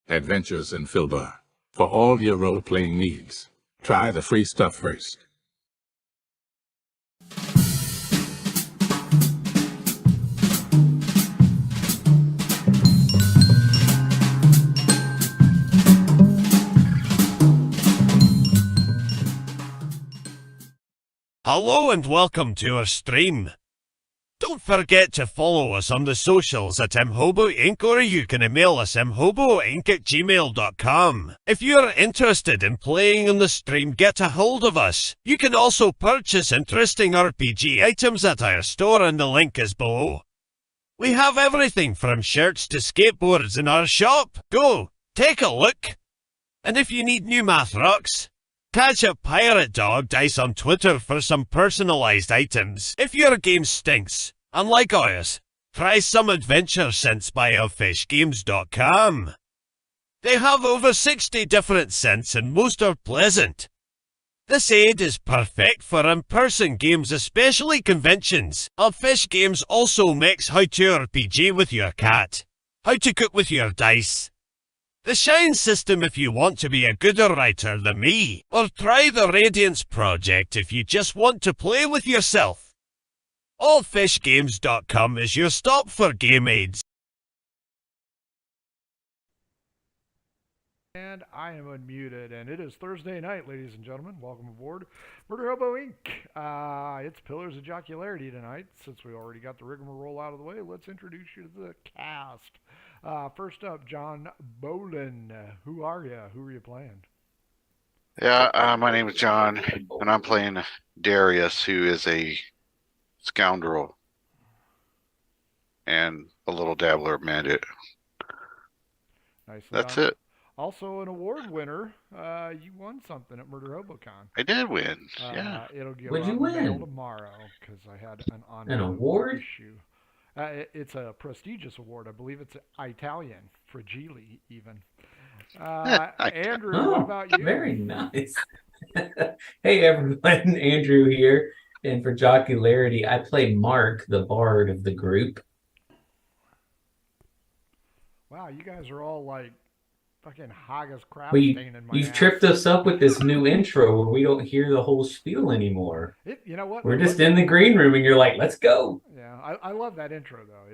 Adventures in Filbar. For all your role-playing needs, try the free stuff first. Hello and welcome to our stream. Don't forget to follow us on the socials at Imhobo Inc. or you can email us imhoboinc@gmail.com. If you are interested in playing on the stream, get a hold of us. You can also purchase interesting RPG items at our store and the link is below. We have everything from shirts to skateboards in our shop. Go, take a look. And if you need new math rocks, catch a pirate dog dice on Twitter for some personalized items. If your game stinks, unlike ours, try some adventure scents by elfishgames.com. They have over 60 different scents and most are pleasant. This aid is perfect for in-person games, especially conventions. Elfish Games also makes how to RPG with your cat, how to cook with your dice, the Shine system if you want to be a gooder writer than me, or try the Radiance project if you just want to play with yourself. Allfishgames.com is your stop for game aids. And I am unmuted, and it is Thursday night, ladies and gentlemen. Welcome aboard Murder Hobo Inc. It's Pillars of Jocularity tonight. Since we already got the rigmarole out of the way, let's introduce you to the cast. First up, John Bolin. Who are you? Who are you playing? Yeah, my name is John, and I'm playing Darius, who is a scoundrel and a little dabbler bandit. Nicely That's done. it. Also an award winner. You won something at Murder HoboCon. I did win. Yeah. It'll get What'd you on the mail win? tomorrow because I had an An award? issue. It's a prestigious award. I believe it's Italian, fragile even. Andrew, what about you? Very nice. Hey everyone, Andrew here. And for jocularity, I play Mark, the bard of the group. Wow, you guys are all like fucking Haggis crap Well, stain in my you've ass. tripped us up with this new intro where we don't hear the whole spiel anymore. You know what? We're just in the green room and you're like, let's go. Yeah, I love that intro though.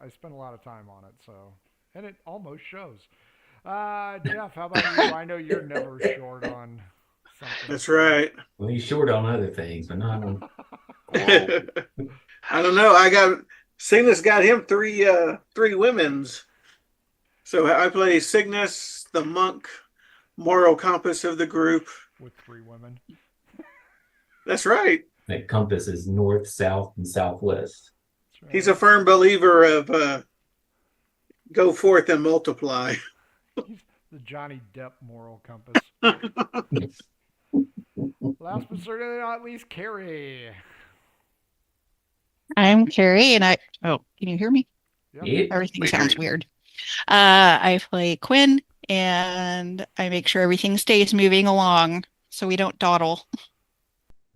I spent a lot of time on it, so, and it almost shows. Jeff, how about you? I know you're never short on something. That's right. Well, he's short on other things, but not on... Whoa. I don't know. Cygnus got him three women's. So I play Cygnus, the monk, moral compass of the group. With 3 women. That's right. That compass is north, south, and southwest. That's right. He's a firm believer of go forth and multiply. He's the Johnny Depp moral compass. Last but certainly not least, Carrie. I'm Carrie, and can you hear me? Yeah. Everything sounds weird. I play Quinn, and I make sure everything stays moving along so we don't dawdle.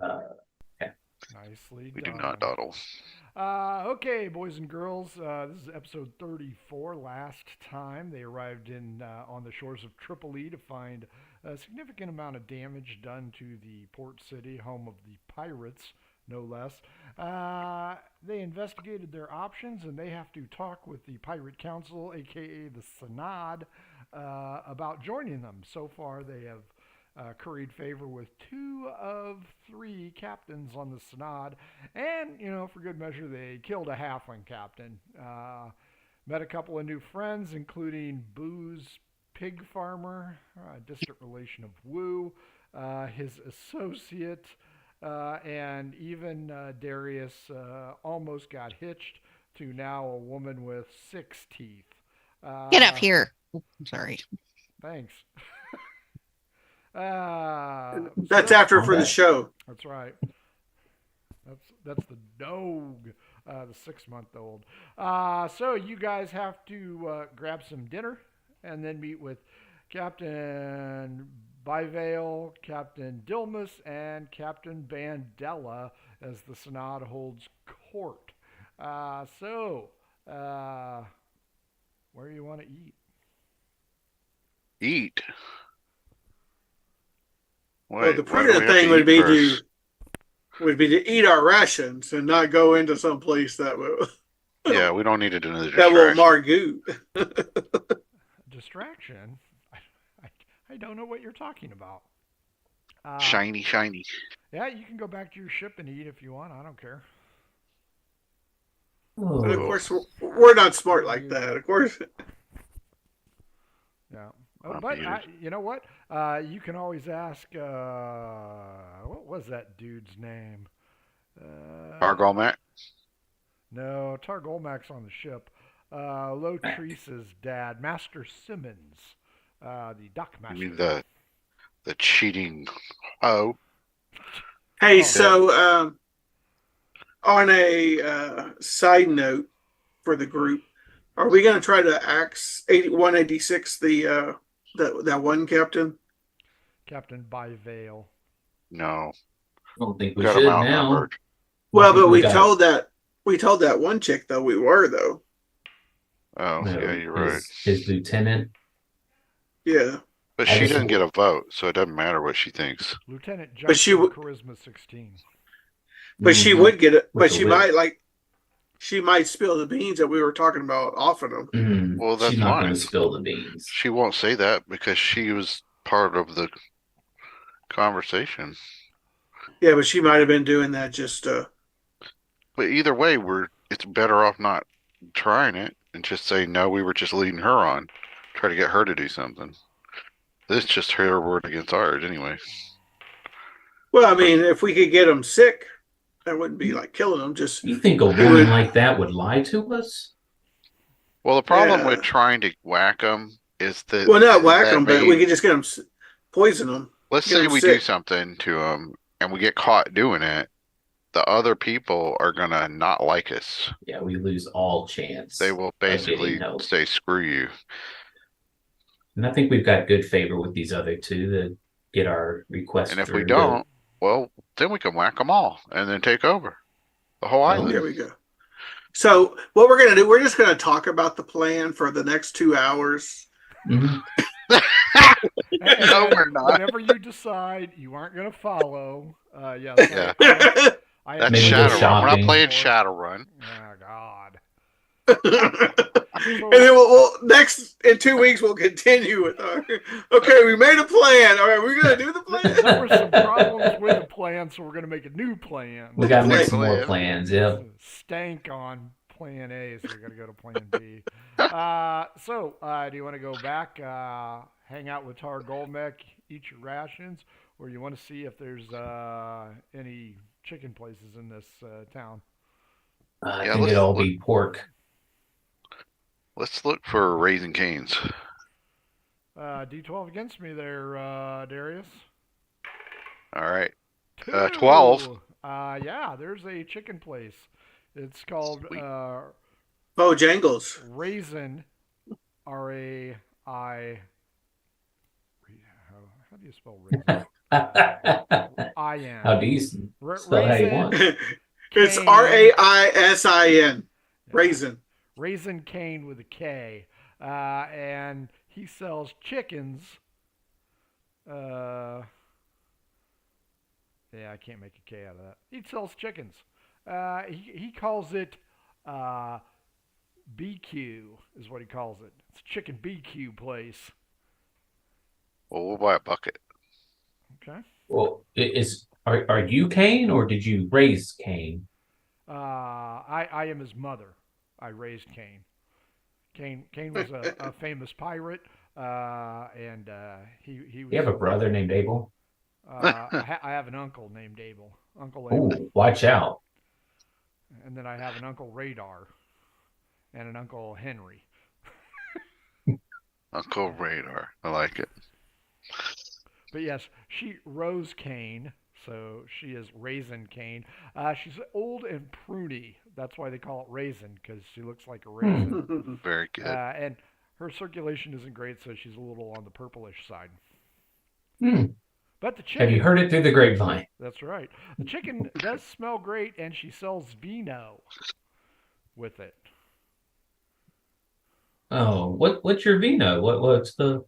Nicely We done. do not dawdle. Okay, boys and girls, this is episode 34. Last time they arrived on the shores of Tripoli to find a significant amount of damage done to the port city, home of the pirates, no less. They investigated their options, and they have to talk with the Pirate Council, aka the Synod, about joining them. So far, they have curried favor with 2 of 3 captains on the Synod, and, for good measure, they killed a halfling captain. Met a couple of new friends, including Boo's pig farmer, a distant relation of Wu, his associate, and even Darius almost got hitched to now a woman with 6 teeth. Get up here. I'm sorry. Thanks. That's after for the show. That's right. That's the dog, the 6-month-old. So you guys have to grab some dinner and then meet with Captain Bivale, Captain Dilmus, and Captain Bandella as the Synod holds court. Where do you want to eat? Eat. Well, Wait, the why do we prudent have thing to would eat be first? to eat our rations and not go into some place that will Yeah, we don't need another that will distraction. margoot. Distraction? I don't know what you're talking about. Shiny, shiny. Yeah, you can go back to your ship and eat if you want. I don't care. And of Oh, course, we're not smart like that. Of course. Yeah. I'm But muted. you know what? You can always ask. What was that dude's name? Argolmac? No, Targolmac's on the ship. Lotreese's dad, Master Simmons, the dock You master. mean the cheating hoe? Hey, Oh. so on a side note for the group, are we going to try to axe 186 that one captain? Captain Byvale. No. I don't think we Got them should now. outnumbered. Well, but we we got- told that one chick though we were though. Oh, No, yeah, you're right. His lieutenant. Yeah, But I she just- doesn't get a vote, so it doesn't matter what she thinks. Lieutenant But she Johnson, w- Charisma 16. but she Mhm. would get it. With But the she whip. might spill the beans that we were talking about offing them. Mhm. Well, that's She's not fine. going to spill the beans. She won't say that because she was part of the conversation. Yeah, but she might have been doing that just. But either way, it's better off not trying it and just say no. We were just leading her on, try to get her to do something. This is just her word against ours, anyway. Well, I mean, if we could get them sick, that wouldn't be like killing them. Just You think a woman like that would lie to us? Well, the problem Yeah. with trying to whack them is that well, not whack that them, but may- we could just get them poison them. Let's get say 'em we do sick. something to them and we get caught doing it. The other people are gonna not like us. Yeah, we lose all chance. They will of getting basically help. say screw you. And I think we've got good favor with these other two that get our request. And if we through. don't, well, then we can whack them all and then take over the whole Well, island. There we go. So what we're gonna do? We're just gonna talk about the plan for the next 2 hours. Mhm. No, we're not. Whenever you decide you aren't going to follow, yeah. Yeah. I That's Maybe go Shadowrun. We're not shopping. playing Shadowrun. Oh God. And then we'll next in 2 weeks we'll continue with our. Okay, we made a plan. All right, we're gonna do the There were some plan. problems with the plan, so we're going to make a new plan. We got to make some Plan. more plans. Yep. Stank on plan A, so we got to go to plan B. Do you want to go back, hang out with Tar Golmek, eat your rations, or you want to see if there's any chicken places in this town? I Yeah, think let's it'll all look. be pork. Let's look for Raising Canes. D12 against me there, Darius. All right. 2. 12. Yeah, there's a chicken place. It's called Sweet. Bojangles. Raisin, R-A-I. How do you spell raisin? I-N. How do you spell how you want? It's Cane. Raisin. Raisin. Raisin Cane with a K. And he sells chickens. Yeah, I can't make a K out of that. He sells chickens. He calls it BQ is what he calls it. It's a chicken BQ place. Well, we'll buy a bucket. Okay. Well, are you Cain or did you raise Cain? I am his mother. I raised Cain. Cain was a famous pirate, and he was. You have a brother named Abel? I have an uncle named Abel. Uncle Abel. Oh, watch out. And then I have an Uncle Radar and an Uncle Henry. Uncle Radar. I like it. But yes, she Rose Cane, so she is Raisin Cane. She's old and pruny. That's why they call it Raisin, because she looks like a raisin. Very good. And her circulation isn't great, so she's a little on the purplish side. Hmm. But the chicken... Have you heard it through the grapevine? That's right. The chicken does smell great, and she sells vino with it. Oh, what's your vino? What's the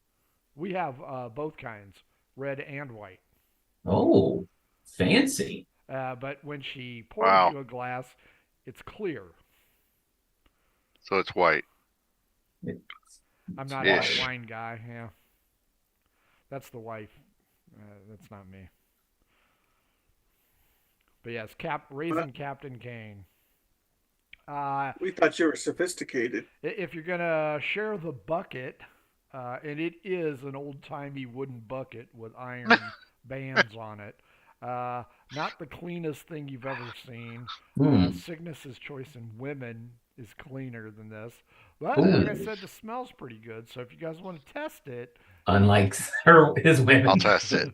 We have both kinds, red and white. Oh, fancy. But when she pours Wow. you a glass, it's clear. So it's white. I'm not Ish. a wine guy. Yeah, that's the wife. That's not me. But yes, Raisin Captain Kane. We thought you were sophisticated. If you're gonna share the bucket, and it is an old-timey wooden bucket with iron bands on it, not the cleanest thing you've ever seen. Hmm. Cygnus's choice in women is cleaner than this, but Ooh. like I said, the smell's pretty good. So if you guys want to test it, Unlike his women. I'll test it.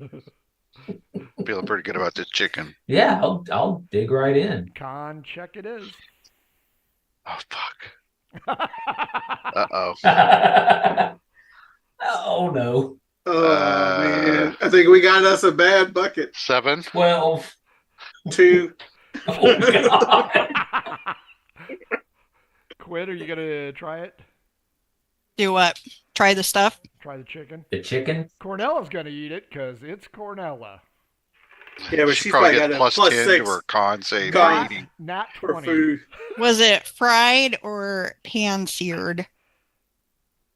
Feeling pretty good about this chicken. Yeah, I'll dig right in. con check it is. Oh fuck. Uh-oh. Oh no. Oh man, I think we got us a bad bucket. 7. 12. 2. Oh god. Quinn, are you gonna try it? Do what? Try the stuff? Try the chicken? The chicken? Cornella's gonna eat it because it's Cornella. Yeah, but She she's probably probably got gets a plus plus 10 6 to her con save Con. for eating. Nat for 20. food. Was it fried or pan-seared?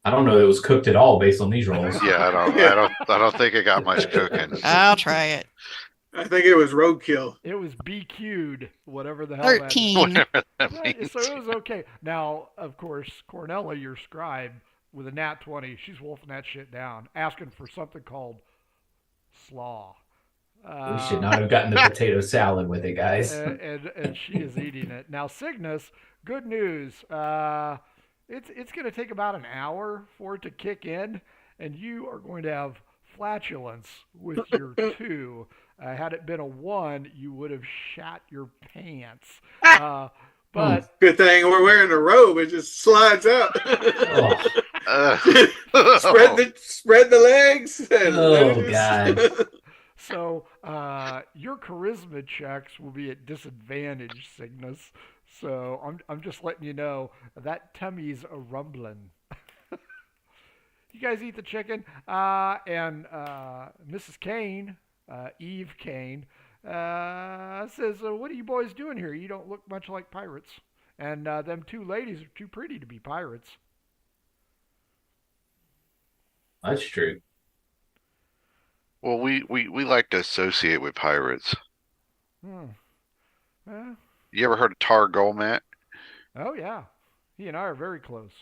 I don't know. It was cooked at all based on these rolls. Yeah, I don't think it got much cooking. I'll try it. I think it was roadkill. It was BQ'd, whatever the hell 13. Whatever that that means. is. So it was okay. Now, of course, Cornella, your scribe, with a nat 20, she's wolfing that shit down, asking for something called slaw. We should not have gotten the potato salad with it, guys. And she is eating it. Now, Cygnus, good news. It's going to take about an hour for it to kick in, and you are going to have flatulence with your 2. Had it been a 1, you would have shat your pants. But Good thing we're wearing a robe; it just slides out. Oh, spread the legs. And Oh, loose. God. so your charisma checks will be at disadvantage, Cygnus. So I'm just letting you know that tummy's a rumbling. You guys eat the chicken, and Mrs. Kane, Eve Kane, says, "What are you boys doing here? You don't look much like pirates." And them 2 ladies are too pretty to be pirates. That's true. Well, we like to associate with pirates. You ever heard of Tar Golmat? Oh yeah, he and I are very close.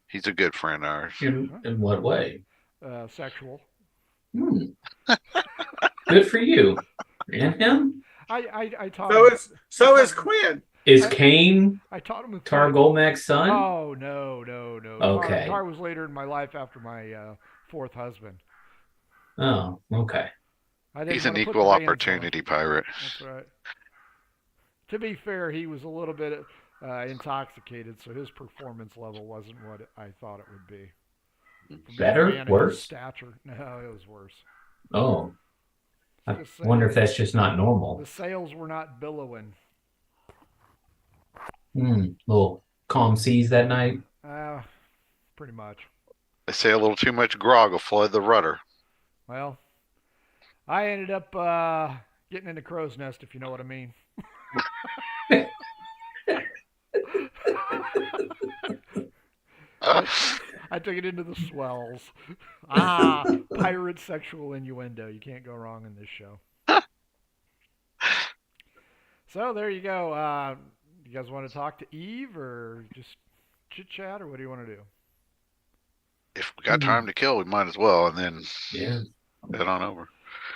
He's a good friend of ours. In what way? Sexual. Good for you. And him? I taught him. So is Quinn. Is Kane I taught him with Tar Golmak's son? Oh no. Okay. Tar was later in my life after my 4th husband. Oh, okay. He's an equal opportunity pirate. That's right. To be fair, he was a little bit intoxicated, so his performance level wasn't what I thought it would be. Better? Worse? Stature. No, it was worse. Oh. I wonder if that's just not normal. The sails were not billowing. Little calm seas that night. Pretty much. They say a little too much grog will flood the rudder. Well, I ended up getting in the crow's nest, if you know what I mean. I took it into the swells. Pirate sexual innuendo. You can't go wrong in this show. So there you go. You guys want to talk to Eve or just chit chat, or what do you want to do? If we got time to kill, we might as well, and then head on over.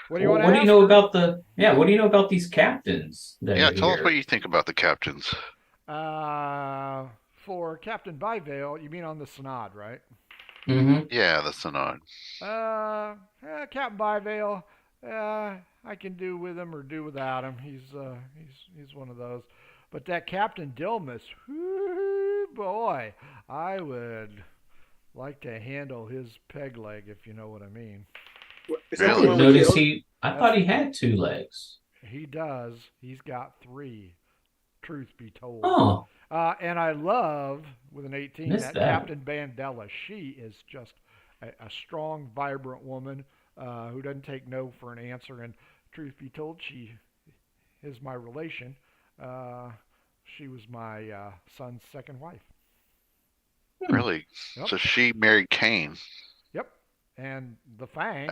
What do you want to What do you know about the? Yeah, what do you know about these captains? Tell us what you think about the captains. For Captain Byvale, you mean on the Synod, right? Mm-hmm. Yeah, the Synod. Captain Byvale, I can do with him or do without him. He's one of those. But that Captain Dilmus, boy, I would like to handle his peg leg, if you know what I mean. Is I that the didn't one we notice killed? I thought he had 2 legs. He does. He's got 3, truth be told. Oh. And I love, with an 18, Missed that that. Captain Bandella. She is just a strong, vibrant woman who doesn't take no for an answer. And truth be told, she is my relation. Uh, she was my son's second wife. Really? Yep. So she married Cain. Yep. And the Fang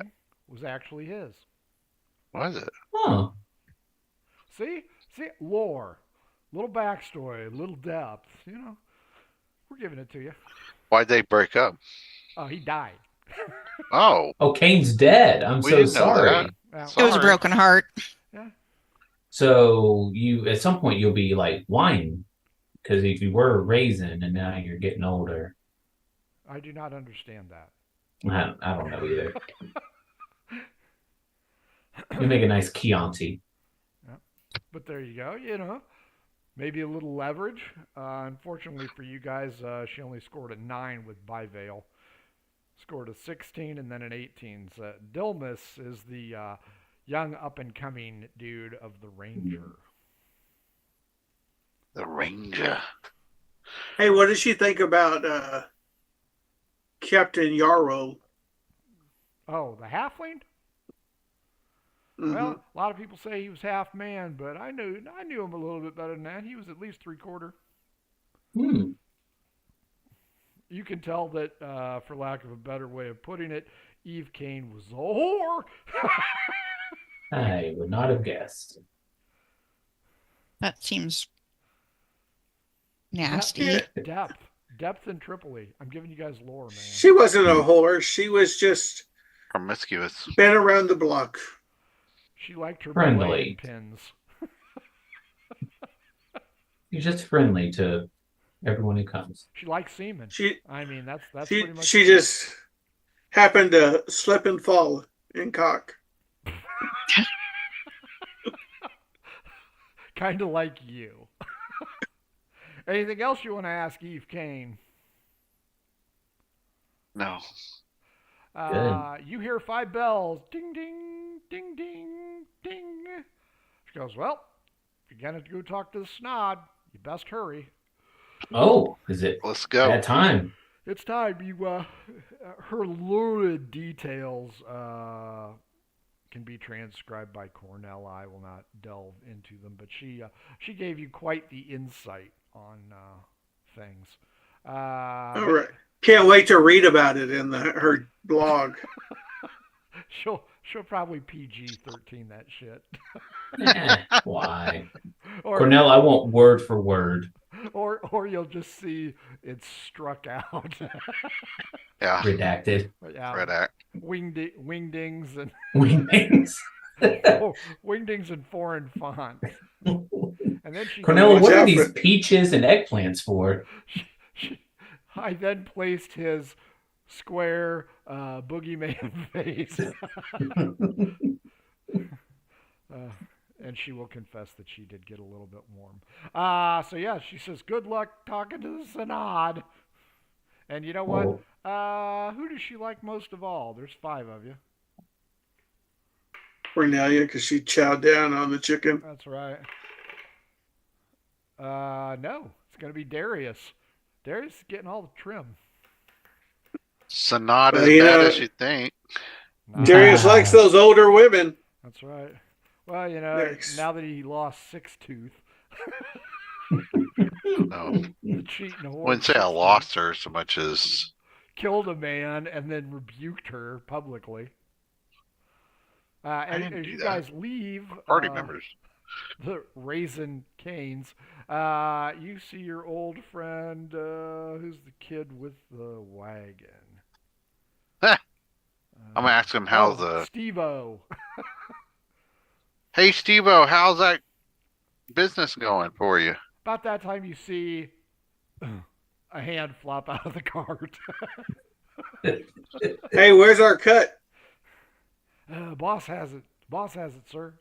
was actually his. Was it? Huh. See? Lore. Little backstory, little depth. We're giving it to you. Why'd they break up? Oh, he died. Oh, Oh, Kane's dead. I'm we so didn't know sorry. that. Yeah. It was a Sorry. broken heart. Yeah. So you, at some point, you'll be like wine, because if you were a raisin and now you're getting older, I do not understand that. I don't know either. You make a nice Chianti. But there you go. Maybe a little leverage. Unfortunately for you guys, she only scored a 9 with Biveil. Scored a 16 and then an 18. So Dilmus is the young up-and-coming dude of the Ranger. The Ranger. Hey, what did she think about Captain Yarrow? Oh, the halfling? Mhm. Well, a lot of people say he was half man, but I knew him a little bit better than that. He was at least 3/4. Hmm. You can tell that, for lack of a better way of putting it, Eve Kane was a whore. I would not have guessed. That seems nasty. Depth in Tripoli. I'm giving you guys lore, man. She wasn't a whore. She was just Promiscuous. been around the block. She liked her Friendly. blade pins. You're just friendly to everyone who comes. She likes semen. She I mean, that's she pretty much she it. just happened to slip and fall in cock. Kind of like you. Anything else you want to ask Eve Kane? No. You hear 5 bells. Ding, ding, ding, ding, ding. She goes, well, if you're going to go talk to the Snod, you best hurry. Oh, is it Let's go. that time? It's time. Her lurid details can be transcribed by Cornell. I will not delve into them, but she gave you quite the insight on things. All right. Can't wait to read about it in her blog. She'll probably PG-13 that shit. Why? Or, Cornell, I want word for word. or you'll just see it's struck out. Yeah. Redacted. Yeah, Red Act. wingdings and Wingdings. wingdings and foreign font. And then she Cornell, Watch what are out these for- peaches and eggplants for? I then placed his square boogeyman face. And she will confess that she did get a little bit warm. So yeah, she says, good luck talking to the Synod. And you know what? Who does she like most of all? There's 5 of you. Cornelia, because she chowed down on the chicken. That's right. No, it's going to be Darius. Darius is getting all the trim. So not as You bad know, as you think. Darius likes those older women. That's right. Well, Nice. now that he lost 6 tooth, No. the cheating horse. Wouldn't say I lost her so much as Killed a man and then rebuked her publicly. And didn't as do you that. guys leave party members. the Raisin Canes, you see your old friend, who's the kid with the wagon. I'm gonna ask him how the Steve-O. Hey Steve-O, how's that business going for you? About that time you see a hand flop out of the cart. Hey, where's our cut? Boss has it. Boss has it, sir.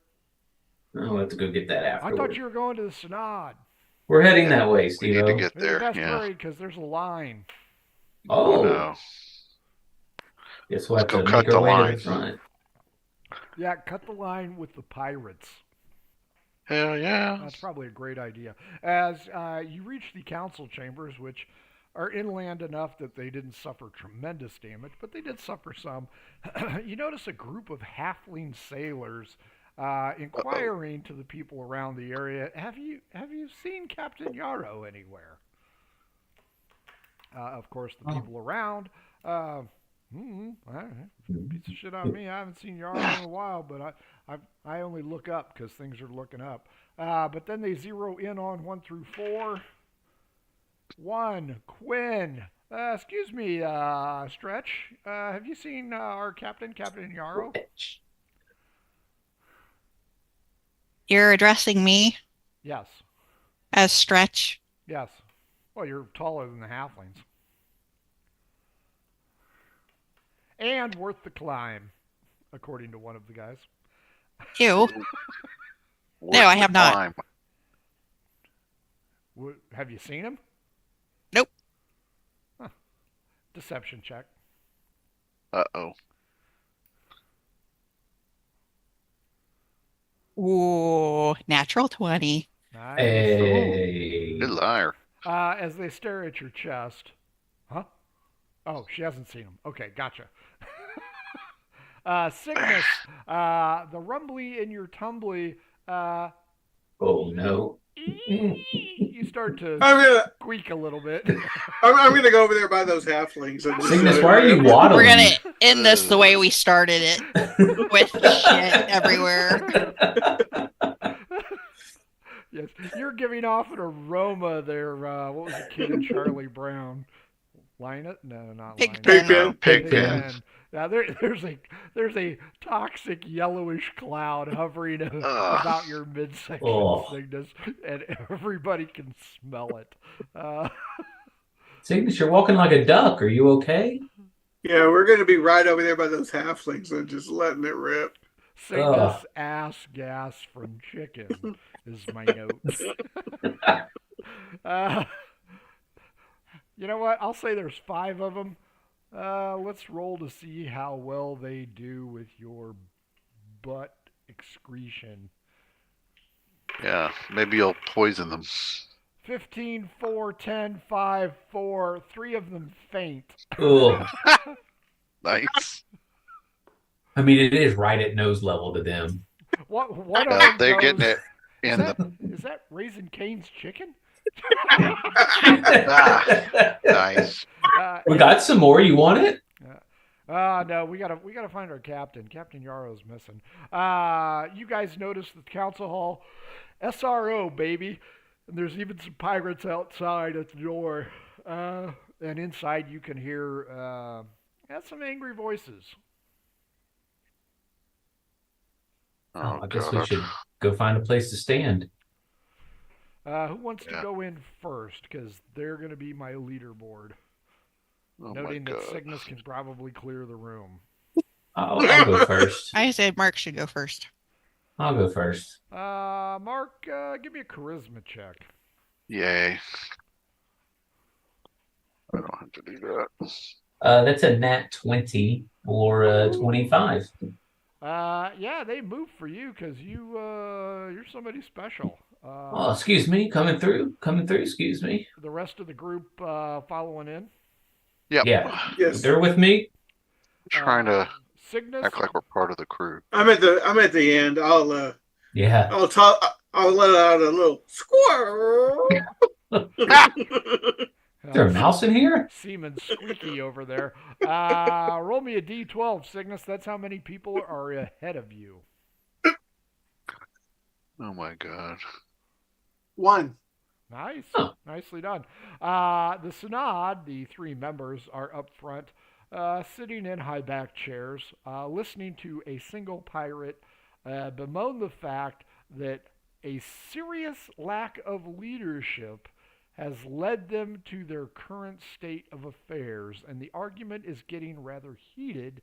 I'll have to go get that I afterwards. thought you were going to the Synod. We're heading that way, We Steve. need to get You there. best Yeah. hurry because there's a line. Oh, No. guess we'll have Let's to go make cut our the way to line. the front. Yeah, cut the line with the pirates. Hell yeah. That's probably a great idea. As you reach the council chambers, which are inland enough that they didn't suffer tremendous damage, but they did suffer some. You notice a group of halfling sailors inquiring to the people around the area. Have you seen Captain Yarrow anywhere? Of course, the people around. Piece of shit on me. I haven't seen Yarrow in a while, but I only look up because things are looking up. But then they zero in on 1 through 4. 1, Quinn. Excuse me, Stretch. Have you seen our captain, Captain Yarrow? You're addressing me Yes. as Stretch. Yes. Well, you're taller than the halflings. And worth the climb, according to one of the guys. Ew. Worth I the have not. climb. Have you seen him? Nope. Huh. Deception check. Uh-oh. Ooh, natural 20. Nice. Hey. Good liar. As they stare at your chest. Huh? Oh, she hasn't seen him. Okay, gotcha. Cygnus, the rumbly in your tumbly, Oh no. you start to squeak a little bit. I'm gonna go over there by those halflings. And just Cygnus, why are you waddling? We're going to end this the way we started it, with shit everywhere. Yes, you're giving off an aroma there. What was the kid in Charlie Brown? Linus? No, not Pigpen. Linus. Pigpen. Now there's a toxic yellowish cloud hovering about your midsection, Oh. Cygnus, and everybody can smell it. Cygnus, you're walking like a duck. Are you okay? Yeah, we're gonna be right over there by those halflings and just letting it rip. Cygnus ass gas from chicken is my note. You know what? I'll say there's 5 of them. Let's roll to see how well they do with your butt excretion. Yeah, maybe you'll poison them. 15, 4, 10, 5, 4. 3 of them faint. Ugh. Nice. I mean, it is right at nose level to them. One of them They're goes, getting it in the... Is that Raising Cane's chicken? Nice. We got some more. You want it? No, we gotta find our captain. Captain Yarrow's missing. You guys notice the council hall, SRO baby, and there's even some pirates outside at the door. And inside you can hear some angry voices. Oh, I guess God. we should go find a place to stand. Who wants to go in first? Because they're going to be my leaderboard. Oh, Noting my that God. Cygnus can probably clear the room. I'll go first. I said Mark should go first. I'll go first. Mark, give me a charisma check. Yay. I don't have to do that. That's a nat 20 or 25. Yeah, they move for you because you're somebody special. Oh, excuse me. Coming through. Excuse me. The rest of the group following in. Yep. Yeah. Yes. They're with me. Trying to Cygnus. act like we're part of the crew. I'm at the end. Yeah. I'll let out a little squirrel. Is there a mouse in here? Seaman squeaky over there. Roll me a d12, Cygnus. That's how many people are ahead of you. Oh, my God. 1. Nice. Huh. Nicely done. The Synod, the 3 members, are up front, sitting in high back chairs, listening to a single pirate bemoan the fact that a serious lack of leadership has led them to their current state of affairs, and the argument is getting rather heated,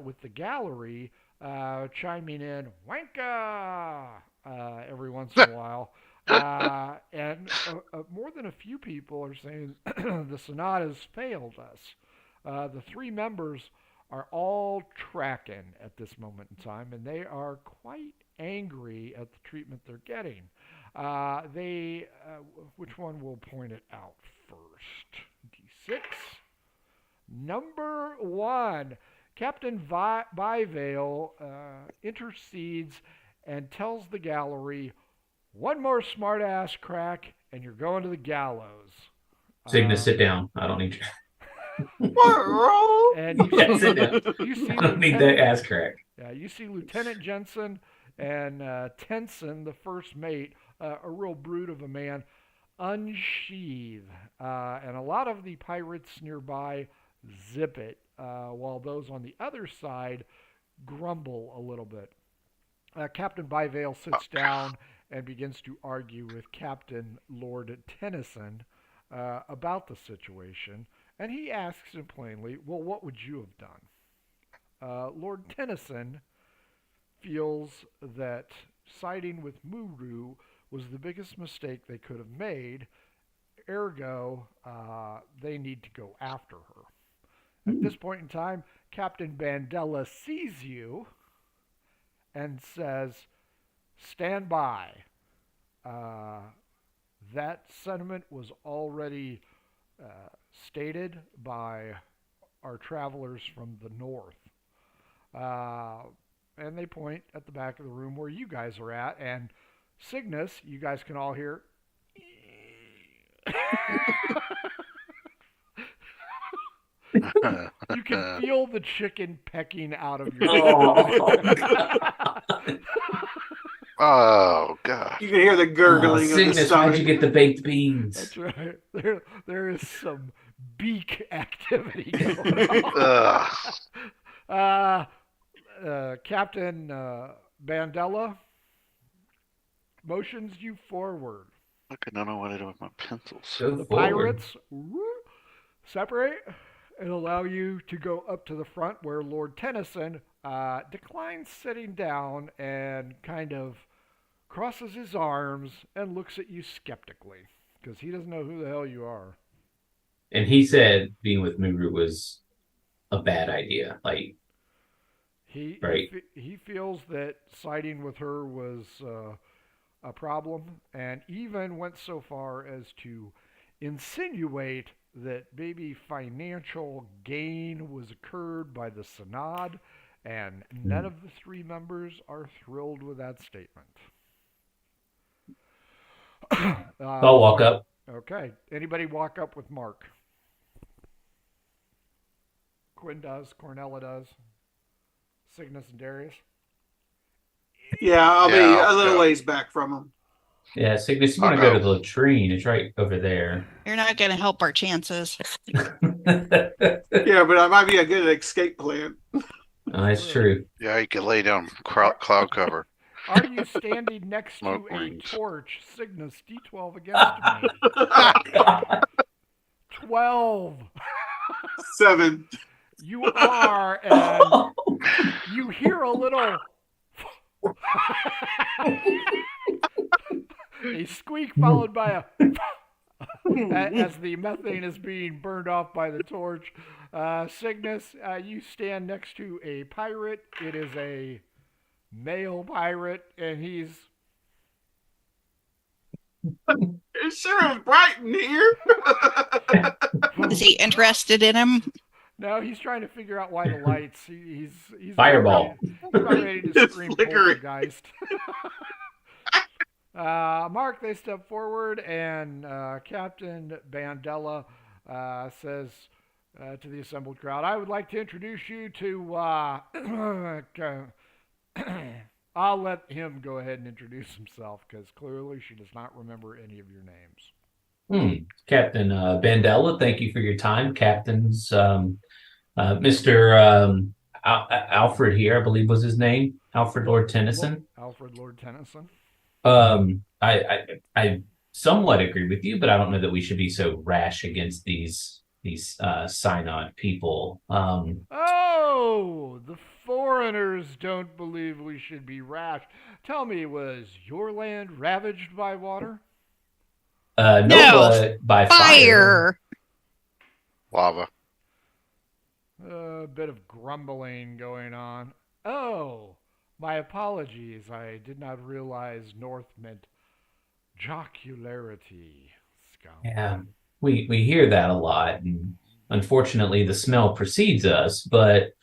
with the gallery chiming in, "Wanka!" Every once in a while. And more than a few people are saying the Synod has failed us. The 3 members are all tracking at this moment in time, and they are quite angry at the treatment they're getting. Which one will point it out first? D6. Number 1. Captain Byvale intercedes and tells the gallery, one more smartass crack and you're going to the gallows. Cygnus, sit down. I don't need you. And you Yeah, see, sit down. you see I don't need that ass crack. Yeah, you see Lieutenant Jensen and Tenson, the first mate, a real brute of a man, unsheathe. And a lot of the pirates nearby zip it, while those on the other side grumble a little bit. Captain Byvale sits down and begins to argue with Captain Lord Tennyson about the situation. And he asks him plainly, well, what would you have done? Lord Tennyson feels that siding with Muru was the biggest mistake they could have made. Ergo, they need to go after her. At this point in time, Captain Bandela sees you and says, stand by. That sentiment was already stated by our travelers from the north. And they point at the back of the room where you guys are at. And Cygnus, you guys can all hear. You can feel the chicken pecking out of your Oh, God. You can hear the gurgling of the Cygnus, why'd you stomach. get the baked beans? That's right. There is some beak activity going on. Captain Bandela motions you forward. Look, I don't know what I do with my pencils. Go The forward. pirates separate and allow you to go up to the front where Lord Tennyson declines sitting down and kind of crosses his arms and looks at you skeptically because he doesn't know who the hell you are. And he said being with Muru was a bad idea. Like, right. He feels that siding with her was a problem, and even went so far as to insinuate that maybe financial gain was occurred by the Synod, and none of the three members are thrilled with that statement. I'll walk up. Okay. Anybody walk up with Mark? Quinn does. Cornella does. Cygnus and Darius. Yeah, I'll be Yeah, a little yeah. ways back from them. Yeah, Cygnus, you want to go to the latrine. It's right over there. You're not going to help our chances. Yeah, but I might be a good escape plan. That's true. Yeah, you can lay down cloud cover. Are you standing next Smoke to rings. a torch? Cygnus, D12 against me. 12. 7. You are, and you hear a little a squeak followed by a as the methane is being burned off by the torch. Cygnus, you stand next to a pirate. It is a male pirate, and he's It sure is bright in here. Is he interested in him? no, he's trying to figure out why the lights. He's Fireball. He's about ready to It's scream flickering. poltergeist. Mark, they step forward, and Captain Bandela says to the assembled crowd, I would like to introduce you to... I'll let him go ahead and introduce himself, because clearly she does not remember any of your names. Captain Bandela, thank you for your time. Captains, Mr. Alfred here, I believe was his name. Alfred Lord Tennyson. Alfred Lord Tennyson. I somewhat agree with you, but I don't know that we should be so rash against these Synod people. Oh, the foreigners don't believe we should be rash. Tell me, was your land ravaged by water? No, by fire. Lava. A bit of grumbling going on. Oh, my apologies. I did not realize north meant Jocularity. Scum. Yeah, we hear that a lot, and unfortunately, the smell precedes us. But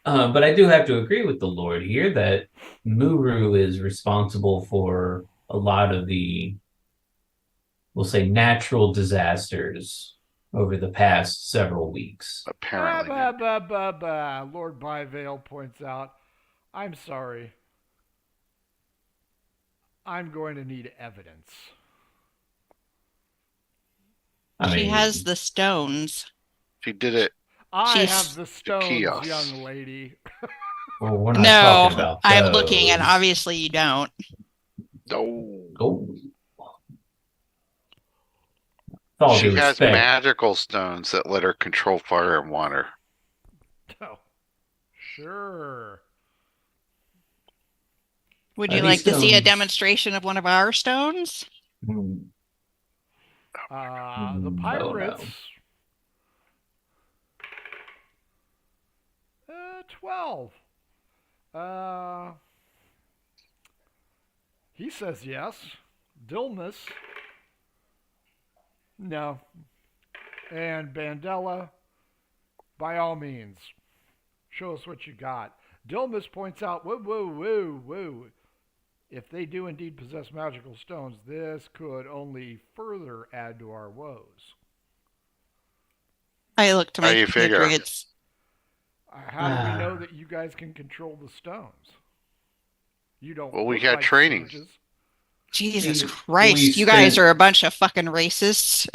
but I do have to agree with the Lord here that Muru is responsible for a lot of the, we'll say, natural disasters over the past several weeks. Apparently. Lord Byvale points out, I'm sorry. I'm going to need evidence. She has the stones. She did it. I have the stones, chaos. young lady. Well, we're not talking No, about I'm those. looking, and obviously you don't. No. Oh. All She due has respect. magical stones that let her control fire and water. Oh, sure. Would you These like to see a stones- demonstration of one of our stones? Hmm. The no. pirates. 12. He says yes. Dilmus. No. And Bandella, by all means, show us what you got. Dilmus points out, whoa. If they do indeed possess magical stones, this could only further add to our woes. I look to my How you figure? compatriots. How do we know that you guys can control the stones? You don't. Well, we look had like training. stooges. Jesus We Christ, you guys spent- are a bunch of fucking racists.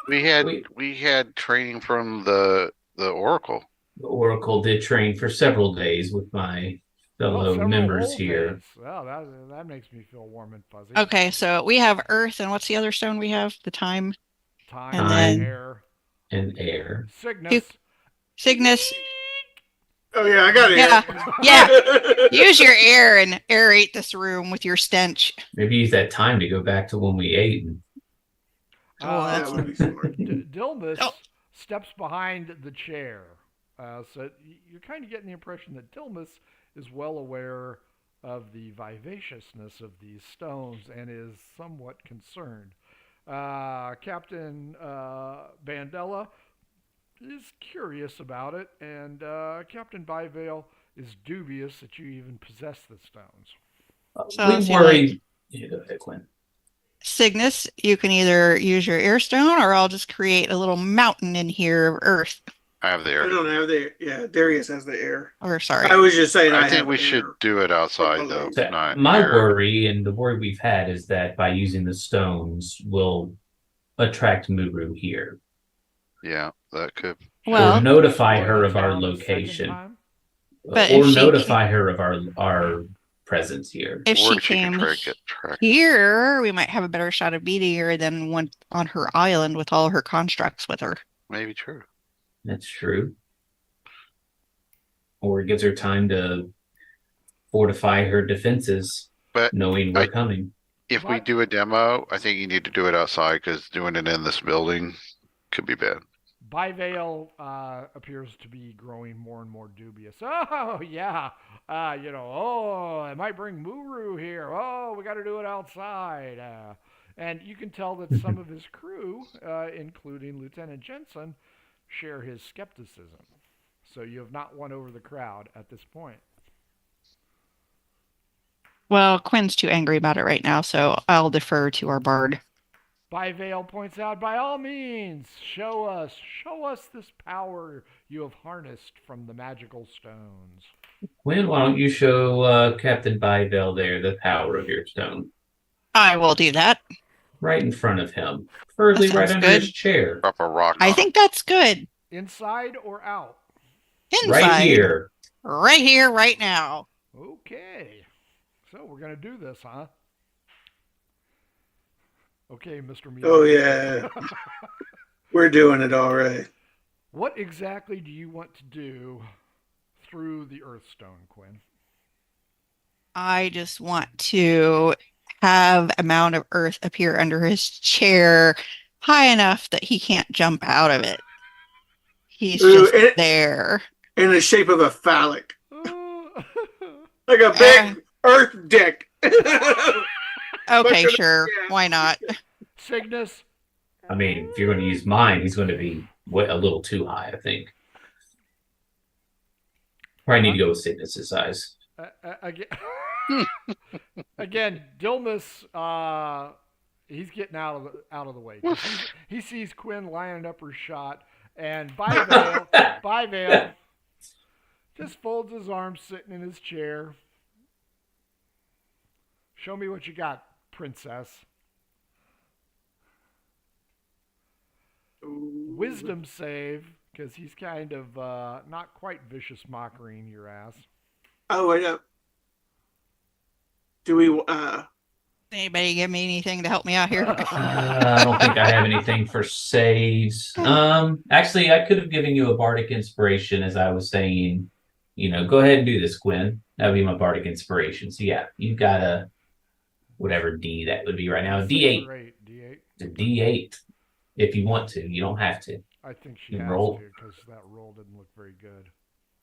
We had training from the Oracle. The Oracle did train for several days with my fellow several members whole here. days. Well, that makes me feel warm and fuzzy. Okay, so we have Earth, and what's the other stone we have? The Time Time, and then- air, And air. Cygnus. Cygnus. Oh yeah, I got it. Yeah. Use your air and aerate this room with your stench. Maybe use that time to go back to when we ate. And that would be smart. Dilmus Oh. steps behind the chair. So you're kind of getting the impression that Dilmus is well aware of the vivaciousness of these stones and is somewhat concerned. Captain Bandella is curious about it, and Captain Byvale is dubious that you even possess the stones. So we it's worried. Yeah, go ahead, Quinn. Cygnus, you can either use your air stone, or I'll just create a little mountain in here of Earth. I have the I air. don't have the yeah. Darius has the air. Or sorry. I was just saying. I I think have we the should air. do it outside though. So Not my air. worry and the worry we've had is that by using the stones, we'll attract Muru here. Yeah, that could. Well- or notify Slow her it of our down the second location. time. But or if she notify her of our presence here. If Or she can came try to get tracked. here, we might have a better shot of beating her than one on her island with all her constructs with her. Maybe true. That's true. Or it gives her time to fortify her defenses, But knowing we're I- coming. If we What? do a demo, I think you need to do it outside because doing it in this building could be bad. Byvale appears to be growing more and more dubious. Oh, yeah. I might bring Muru here. Oh, we got to do it outside. And you can tell that some of his crew, including Lieutenant Jensen, share his skepticism. So you have not won over the crowd at this point. Well, Quinn's too angry about it right now, so I'll defer to our bard. Byvale points out, by all means, show us this power you have harnessed from the magical stones. Quinn, why don't you show Captain Bidell there the power of your stone? I will do that. Right in front of him. Preferably That right sounds under good. his chair. Drop a rock. I on think that's good. Inside or out? Inside. Right here. Right here, right now. Okay. So we're going to do this, huh? Okay, Mr. Mealy. Oh yeah, we're doing it all right. What exactly do you want to do through the Earthstone, Quinn? I just want to have a mound of earth appear under his chair high enough that he can't jump out of it. He's Ooh, just there. in the shape of a phallic. Uh, Like a big earth dick. Okay, sure. Why not? Cygnus. I mean, if you're going to use mine, he's going to be a little too high, I think. Probably need to go with Cygnus' size. Again, again, Dilmas, he's getting out of the way. He sees Quinn lining up her shot, and Byvale just folds his arms, sitting in his chair. Show me what you got, princess. Wisdom save, because he's kind of not quite vicious mockery in your ass. Oh, wait up. Do we, Anybody give me anything to help me out here? I don't think I have anything for saves. Actually, I could have given you a bardic inspiration as I was saying, go ahead and do this, Quinn. That would be my bardic inspiration. So yeah, you've got a whatever D that would be right now. D8. D8. The D8. If you want to, you don't have to. I think she You has roll. to, because that roll didn't look very good.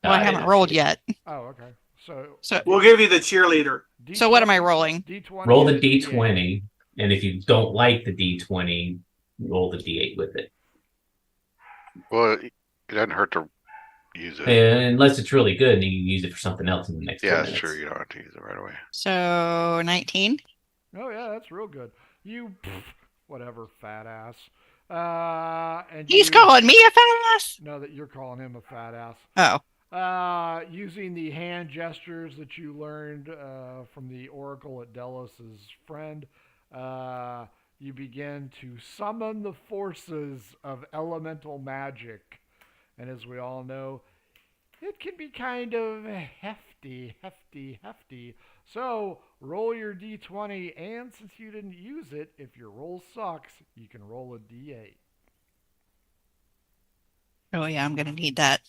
Well, I haven't rolled yet. Oh, okay. So we'll give you the cheerleader. So what am I rolling? D20. Roll the D20, and if you don't like the D20, roll the D8 with it. Well, it doesn't hurt to use it. Unless it's really good and you can use it for something else in the next 4 Yeah, minutes. that's true. You don't have to use it right away. So 19. Oh yeah, that's real good. You, whatever, fat ass. And He's calling me a fat ass. No, that you're calling him a fat ass. Oh. Using the hand gestures that you learned from the Oracle at Delos' friend, you begin to summon the forces of elemental magic. And as we all know, it can be kind of hefty. So roll your D20, and since you didn't use it, if your roll sucks, you can roll a D8. Oh yeah, I'm gonna need that.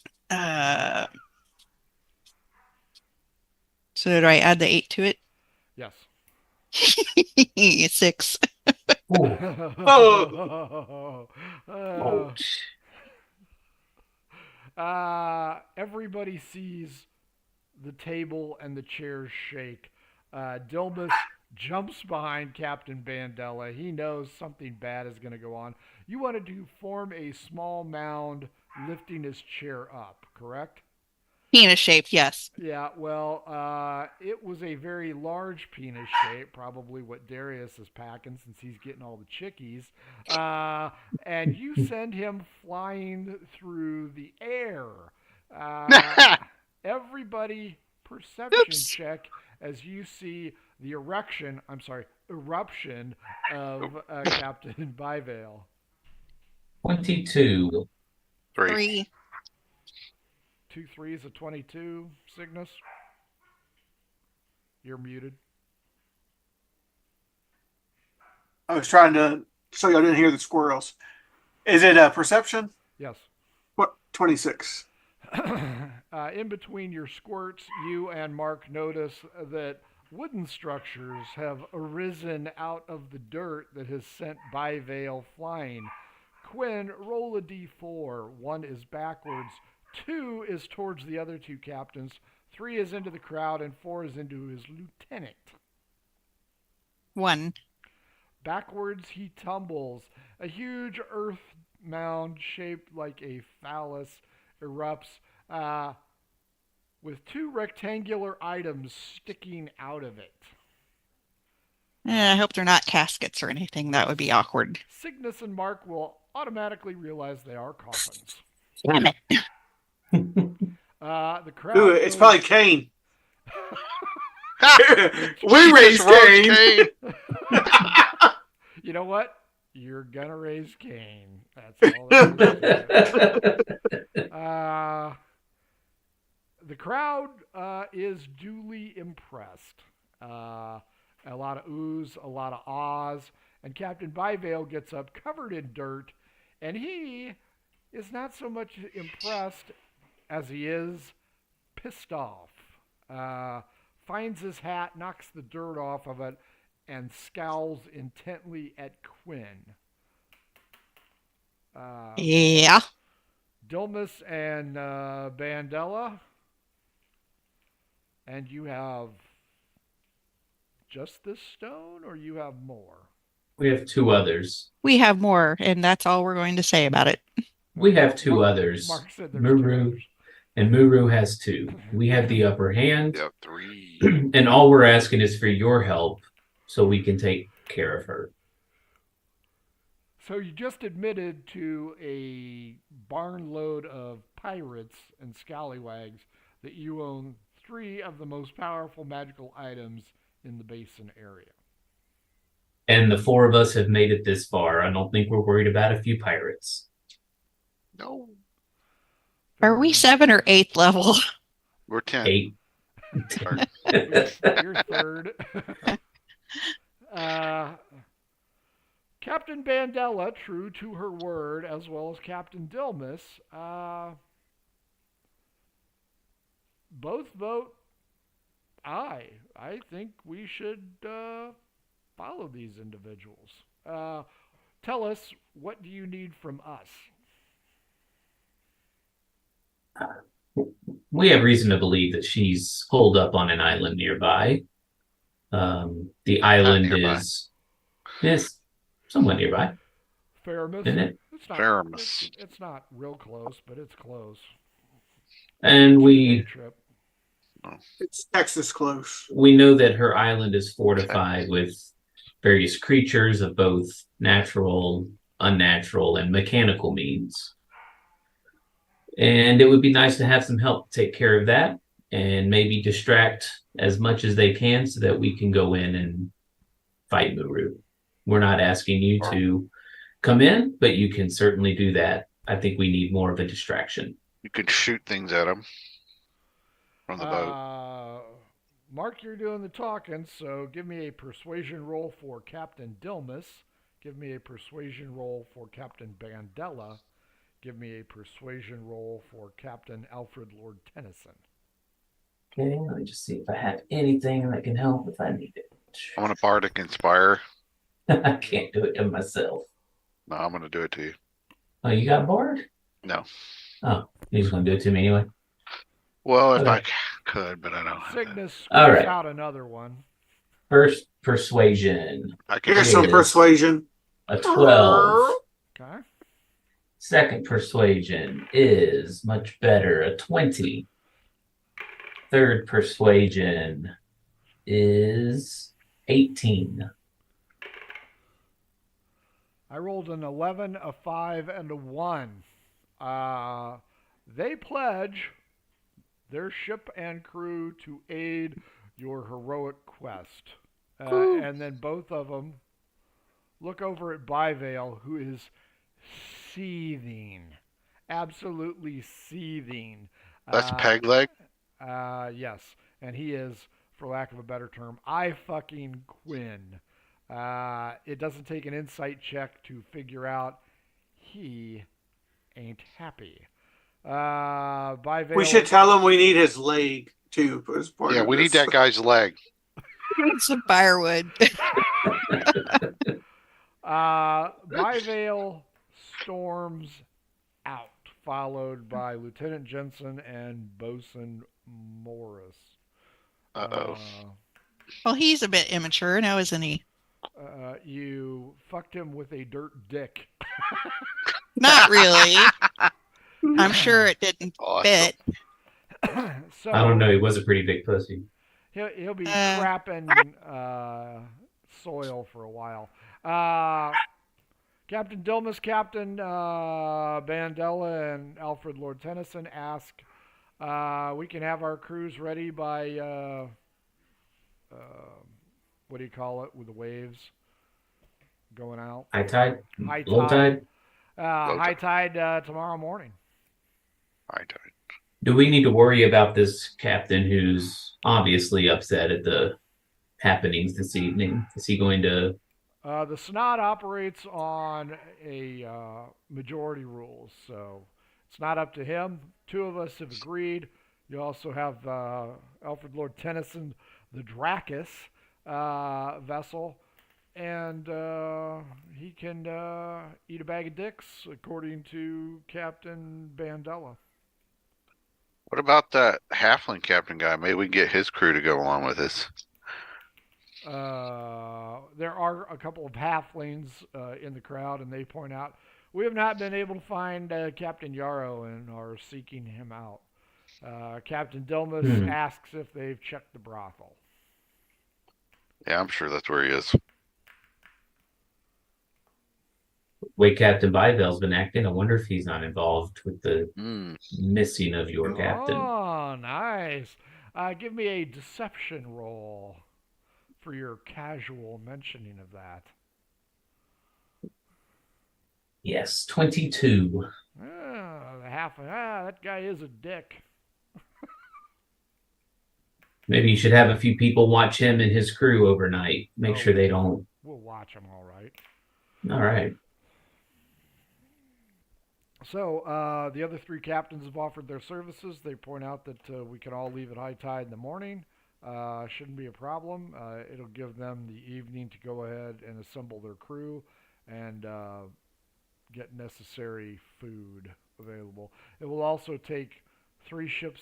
So do I add the 8 to it? Yes. 6. Everybody sees the table and the chairs shake. Dilmas jumps behind Captain Bandela. He knows something bad is going to go on. You wanted to form a small mound lifting his chair up, correct? Penis shaped, yes. Yeah, well, it was a very large penis shape, probably what Darius is packing since he's getting all the chickies. And you send him flying through the air. Everybody, perception check as you see the eruption of Captain Byvale. 22. 3. 2 3s of 22, Cygnus. You're muted. I was trying to so y'all didn't hear the squirrels. Is it a perception? Yes. What? 26. In between your squirts, you and Mark notice that wooden structures have arisen out of the dirt that has sent Byvale flying. Quinn, roll a d4. 1 is backwards. 2 is towards the other 2 captains. 3 is into the crowd, and 4 is into his lieutenant. 1. Backwards he tumbles. A huge earth mound shaped like a phallus erupts with 2 rectangular items sticking out of it. I hope they're not caskets or anything. That would be awkward. Cygnus and Mark will automatically realize they are coffins. Damn it. The crowd. Ooh, it's goes, probably Cain. We She raised just roast Cain. You know what? You're gonna raise Cain. That's all there is. The crowd is duly impressed. A lot of oohs, a lot of ahs, and Captain Byvale gets up covered in dirt, and he is not so much impressed as he is pissed off. Finds his hat, knocks the dirt off of it, and scowls intently at Quinn. Yeah. Dilmus and Bandella. And you have just this stone, or you have more? We have two others. We have more, and that's all we're going to say about it. We have two Mark others. said there's two Muru others. and Muru has two. We have the upper hand, Yeah, 3. and all we're asking is for your help so we can take care of her. So you just admitted to a barn load of pirates and scallywags that you own 3 of the most powerful magical items in the basin area. And the 4 of us have made it this far. I don't think we're worried about a few pirates. No. Are we 7 or 8th level? We're 10. 8. Sorry. You're third. Captain Bandella, true to her word, as well as Captain Dilmus, both vote aye. I think we should follow these individuals. Tell us, what do you need from us? We have reason to believe that she's holed up on an island nearby. The island nearby. is somewhat nearby, Faramus? isn't it? It's not, Faramus. it's not real close, but it's close. And Day trip. It's Texas close. we know that her island is fortified with various creatures of both natural, unnatural, and mechanical means. And it would be nice to have some help take care of that and maybe distract as much as they can so that we can go in and fight Muru. We're not asking you to come in, but you can certainly do that. I think we need more of a distraction. You could shoot things at them from the boat. Mark, you're doing the talking, so give me a persuasion roll for Captain Dilmus. Give me a persuasion roll for Captain Bandella. Give me a persuasion roll for Captain Alfred Lord Tennyson. Okay, let me just see if I have anything that can help if I need it. I'm going to Bardic Inspire. I can't do it to myself. No, I'm going to do it to you. Oh, you got bored? No. Oh, you're just going to do it to me anyway? Well, if Okay. I could, but I don't. Cygnus All scores right. out another one. First persuasion, I can Here's some Yes. persuasion. a 12. Okay. Second persuasion is much better, a 20. Third persuasion is 18. I rolled an 11, a 5, and a 1. They pledge their ship and crew to aid your heroic quest. And then both of them look over at Byvale, who is seething. Absolutely seething. That's Peg Leg. Yes. And he is, for lack of a better term, I fucking Quinn. It doesn't take an insight check to figure out he ain't happy. Byvale, We should tell him we need his leg too. As part Yeah, of we need this. that guy's leg. Some firewood. Byvale storms out, followed by Lieutenant Jensen and Bosun Morris. Uh-oh. Well, he's a bit immature now, isn't he? You fucked him with a dirt dick. Not really. I'm sure it didn't Awesome. fit. So I don't know, he was a pretty big pussy. He'll be Uh. crapping soil for a while. Captain Dilmus, Captain Bandella, and Alfred Lord Tennyson ask, we can have our crews ready by, what do you call it, with the waves going out? High tide? High Low tide. tide? High tide tomorrow morning. I don't. Do we need to worry about this captain who's obviously upset at the happenings this evening? Is he going to... The Synod operates on a majority rules, so it's not up to him. 2 of us have agreed. You also have Alfred Lord Tennyson, the Dracus vessel. and he can eat a bag of dicks, according to Captain Bandela. What about that halfling captain guy? Maybe we can get his crew to go along with us. There are a couple of halflings in the crowd, and they point out we have not been able to find Captain Yarrow and are seeking him out. Captain Dilmus Hmm. asks if they've checked the brothel. Yeah, I'm sure that's where he is. Way Captain Bivale's been acting. I wonder if he's not involved with the Hmm. missing of your captain. Oh, nice. Give me a deception roll for your casual mentioning of that. Yes, 22. That guy is a dick. Maybe you should have a few people watch him and his crew overnight. Make sure they don't. We'll watch him, all right. All right. So the other three captains have offered their services. They point out that we can all leave at high tide in the morning. Shouldn't be a problem. It'll give them the evening to go ahead and assemble their crew and get necessary food available. It will also take 3 ships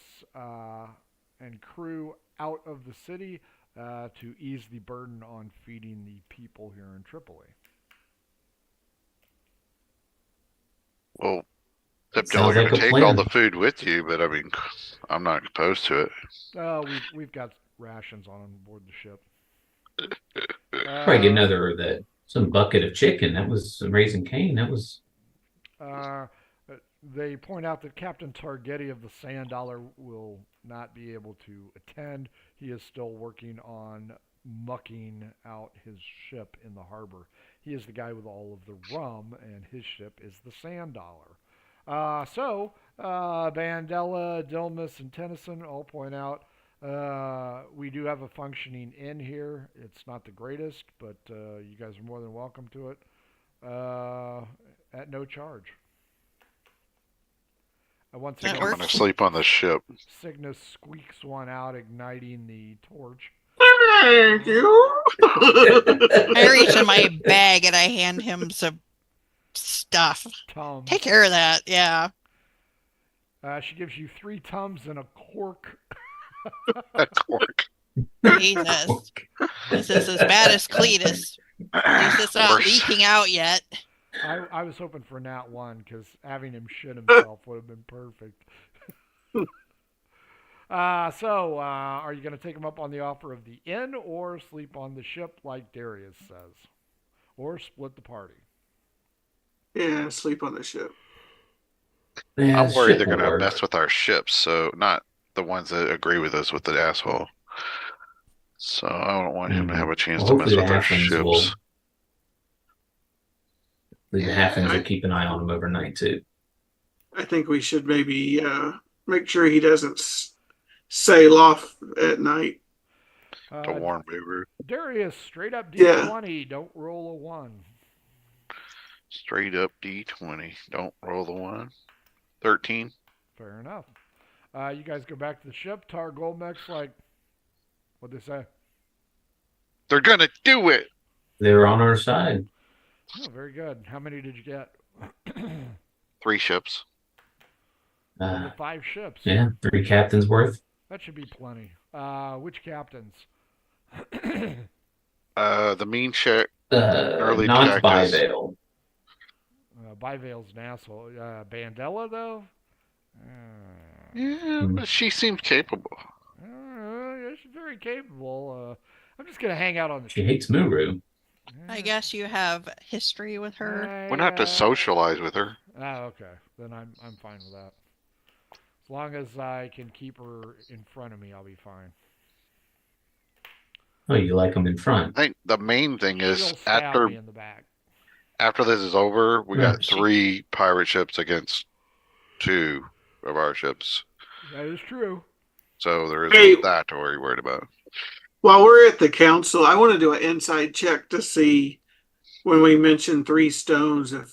and crew out of the city to ease the burden on feeding the people here in Tripoli. Well, except y'all are Sounds going like to a take plan. all the food with you, but I mean, I'm not opposed to it. We've got rations on board the ship. Probably get another some bucket of chicken. That was some Raising Cane. That was. They point out that Captain Targetti of the Sand Dollar will not be able to attend. He is still working on mucking out his ship in the harbor. He is the guy with all of the rum, and his ship is the Sand Dollar. Bandela, Dilmus, and Tennyson all point out we do have a functioning inn here. It's not the greatest, but you guys are more than welcome to it at no charge. Once That again, I'm going works. to sleep on the ship. Cygnus squeaks one out, igniting the torch. Thank you. I reach in my bag and I hand him some stuff. Tums. Take care of that. Yeah. She gives you 3 tums and a cork. A cork. Jesus. This is as bad as Cletus. At least it's not Worse. leaking out yet. I was hoping for Nat 1 because having him shit himself would have been perfect. Are you going to take him up on the offer of the inn or sleep on the ship like Darius says? Or split the party? Yeah, sleep on the ship. Yeah, I'm worried shit they're going will to work. mess with our ships, so not the ones that agree with us with the asshole. So I don't want him to have a chance Well, to mess hopefully with the our halflings will. ships. The halflings will keep an eye on him overnight too. I think we should maybe make sure he doesn't sail off at night. To warn Muru. Darius, straight up Yeah. D20, don't roll a 1. Straight up D20. Don't roll the 1. 13. Fair enough. You guys go back to the ship. Tar Goldmech's like, what'd they say? They're going to do it! They're on our side. Oh, very good. How many did you get? 3 ships. Over 5 ships. Yeah, 3 captains worth. That should be plenty. Which captains? The mean chick. Early Not detectives. Bivale. Bivale's an asshole. Bandela, though? Yeah, but she seems capable. Yeah, she's very capable. I'm just going to hang out on the She ship. hates Muru. I guess you have history with her. We're not to socialize with her. Okay. Then I'm fine with that. As long as I can keep her in front of me, I'll be fine. Oh, you like them in front. I think the main thing is She'll stab after me in the back. this is over, we Yeah, got 3 pirate ships against 2 of our ships. That is true. So there Hey. isn't that to worry about. While we're at the council, I want to do an inside check to see when we mentioned 3 stones if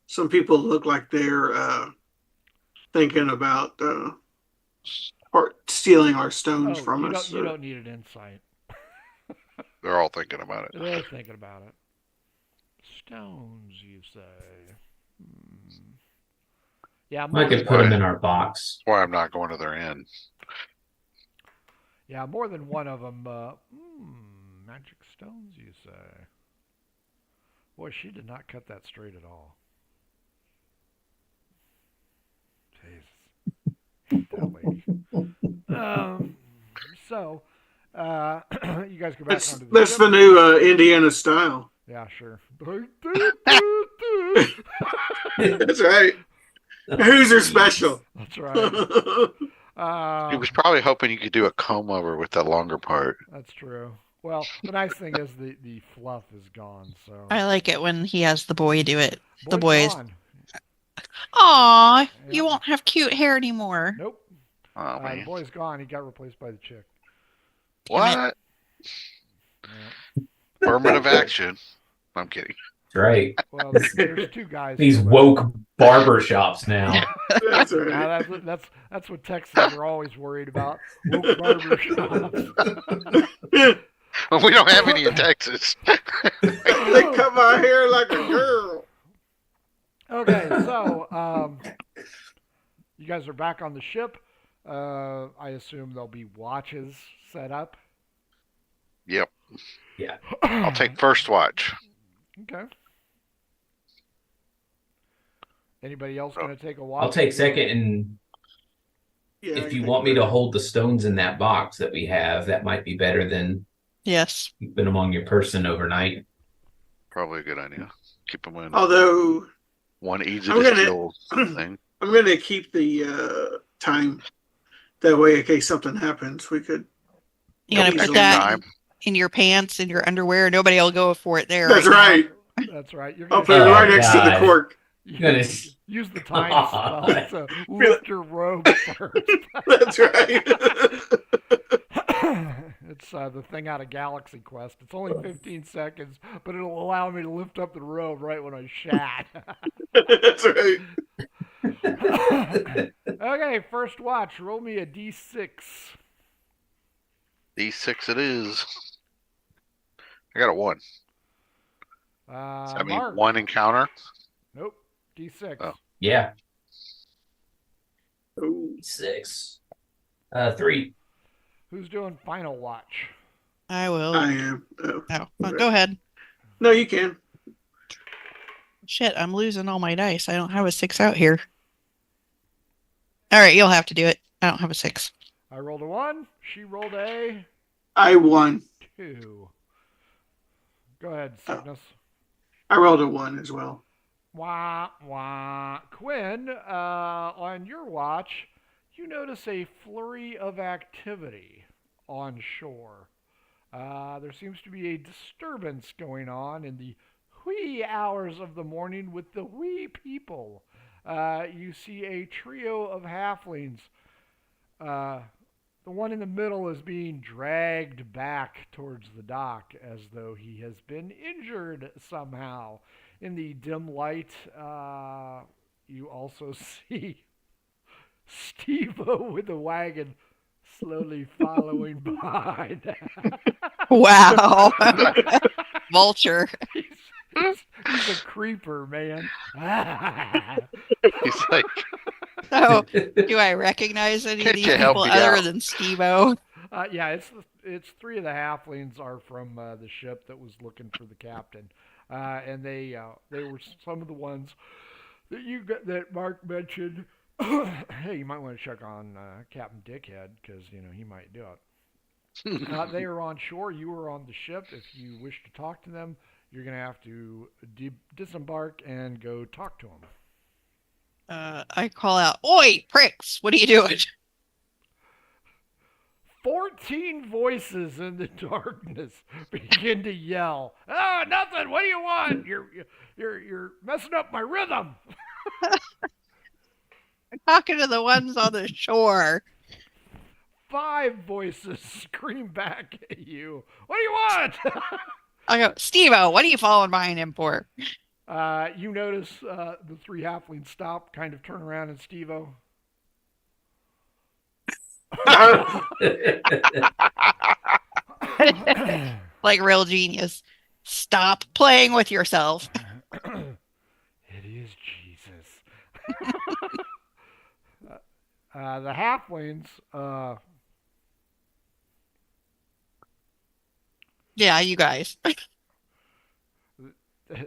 some people look like they're thinking about stealing our stones from us. You don't need an insight. They're all thinking about it. They're thinking about it. Stones, you say? Yeah, I could put them in our box. That's why I'm not going to their inn. Yeah, more than one of them. Magic stones, you say? Boy, she did not cut that straight at all. Jesus. That lady. So, you guys go back onto the That's ship. the new Indiana style. Yeah, sure. That's right. Hoosier special. That's right. He was probably hoping you could do a comb over with that longer part. That's true. Well, the nice thing is the fluff is gone. So I like it when he has the boy do it. The boy's boys. gone. Aw, Yeah. you won't have cute hair anymore. Nope. Oh, The man. boy's gone. He got replaced by the chick. What? Yeah. Affirmative action. I'm kidding. That's right. Well, there's two guys. These woke barber shops now. That's right. Now that's what Texans are always worried about. Woke barber shops. Well, we don't have any in Texas. They cut my hair like a girl. Okay, so you guys are back on the ship. I assume there'll be watches set up. Yep. Yeah. I'll take first watch. Okay. Anybody else going to take a watch? I'll take second, and Yeah, if you want me to hold the stones in that box that we have, that might be better than Yes. keeping them on your person overnight. Probably a good idea. Keep them in Although one easy I'm to gonna- steal thing. I'm going to keep the time. That way, in case something happens, we could. You gotta Easily put that time. in your pants, in your underwear. Nobody will go for it there. That's right. That's right. You're I'll gonna put it Oh, right next to the God. cork. Goodness. use the time spell to lift your robe first. That's right. It's the thing out of Galaxy Quest. It's only 15 seconds, but it'll allow me to lift up the robe right when I shat. That's right. Okay, first watch. Roll me a d6. D6 it is. I got a 1. I mean, Mark. 1 encounter. Nope. D6. Oh. Yeah. Ooh. 6. 3. Who's doing final watch? I will. I am. Oh. Oh, well, go ahead. No, you can. Shit, I'm losing all my dice. I don't have a 6 out here. All right, you'll have to do it. I don't have a 6. I rolled a 1. She rolled a I won. 2. Go ahead, Cygnus. I rolled a 1 as well. Wah, wah. Quinn, on your watch, you notice a flurry of activity on shore. There seems to be a disturbance going on in the wee hours of the morning with the wee people. You see a trio of halflings. The one in the middle is being dragged back towards the dock as though he has been injured somehow. In the dim light, you also see Steve-O with the wagon slowly following behind. Wow. Vulture. He's a creeper, man. He's like, So, do I recognize any of Can't these you help people me other out? than Steve-O? Yeah, it's 3 of the halflings are from the ship that was looking for the captain, and they were some of the ones that Mark mentioned. Hey, you might want to check on Captain Dickhead because he might do it. They are on shore. You are on the ship. If you wish to talk to them, you're gonna have to disembark and go talk to them. I call out, "Oi, pricks! What are you doing?" 14 voices in the darkness begin to yell. "Ah, nothing. What do you want? You're messing up my rhythm." I'm talking to the ones on the shore. 5 voices scream back at you. "What do you want?" I go, "Steve-O, what are you following behind him for?" You notice the 3 halflings stop, kind of turn around, and Steve-O. Like real genius. Stop playing with yourself. It is Jesus. The halflings, Yeah, you guys.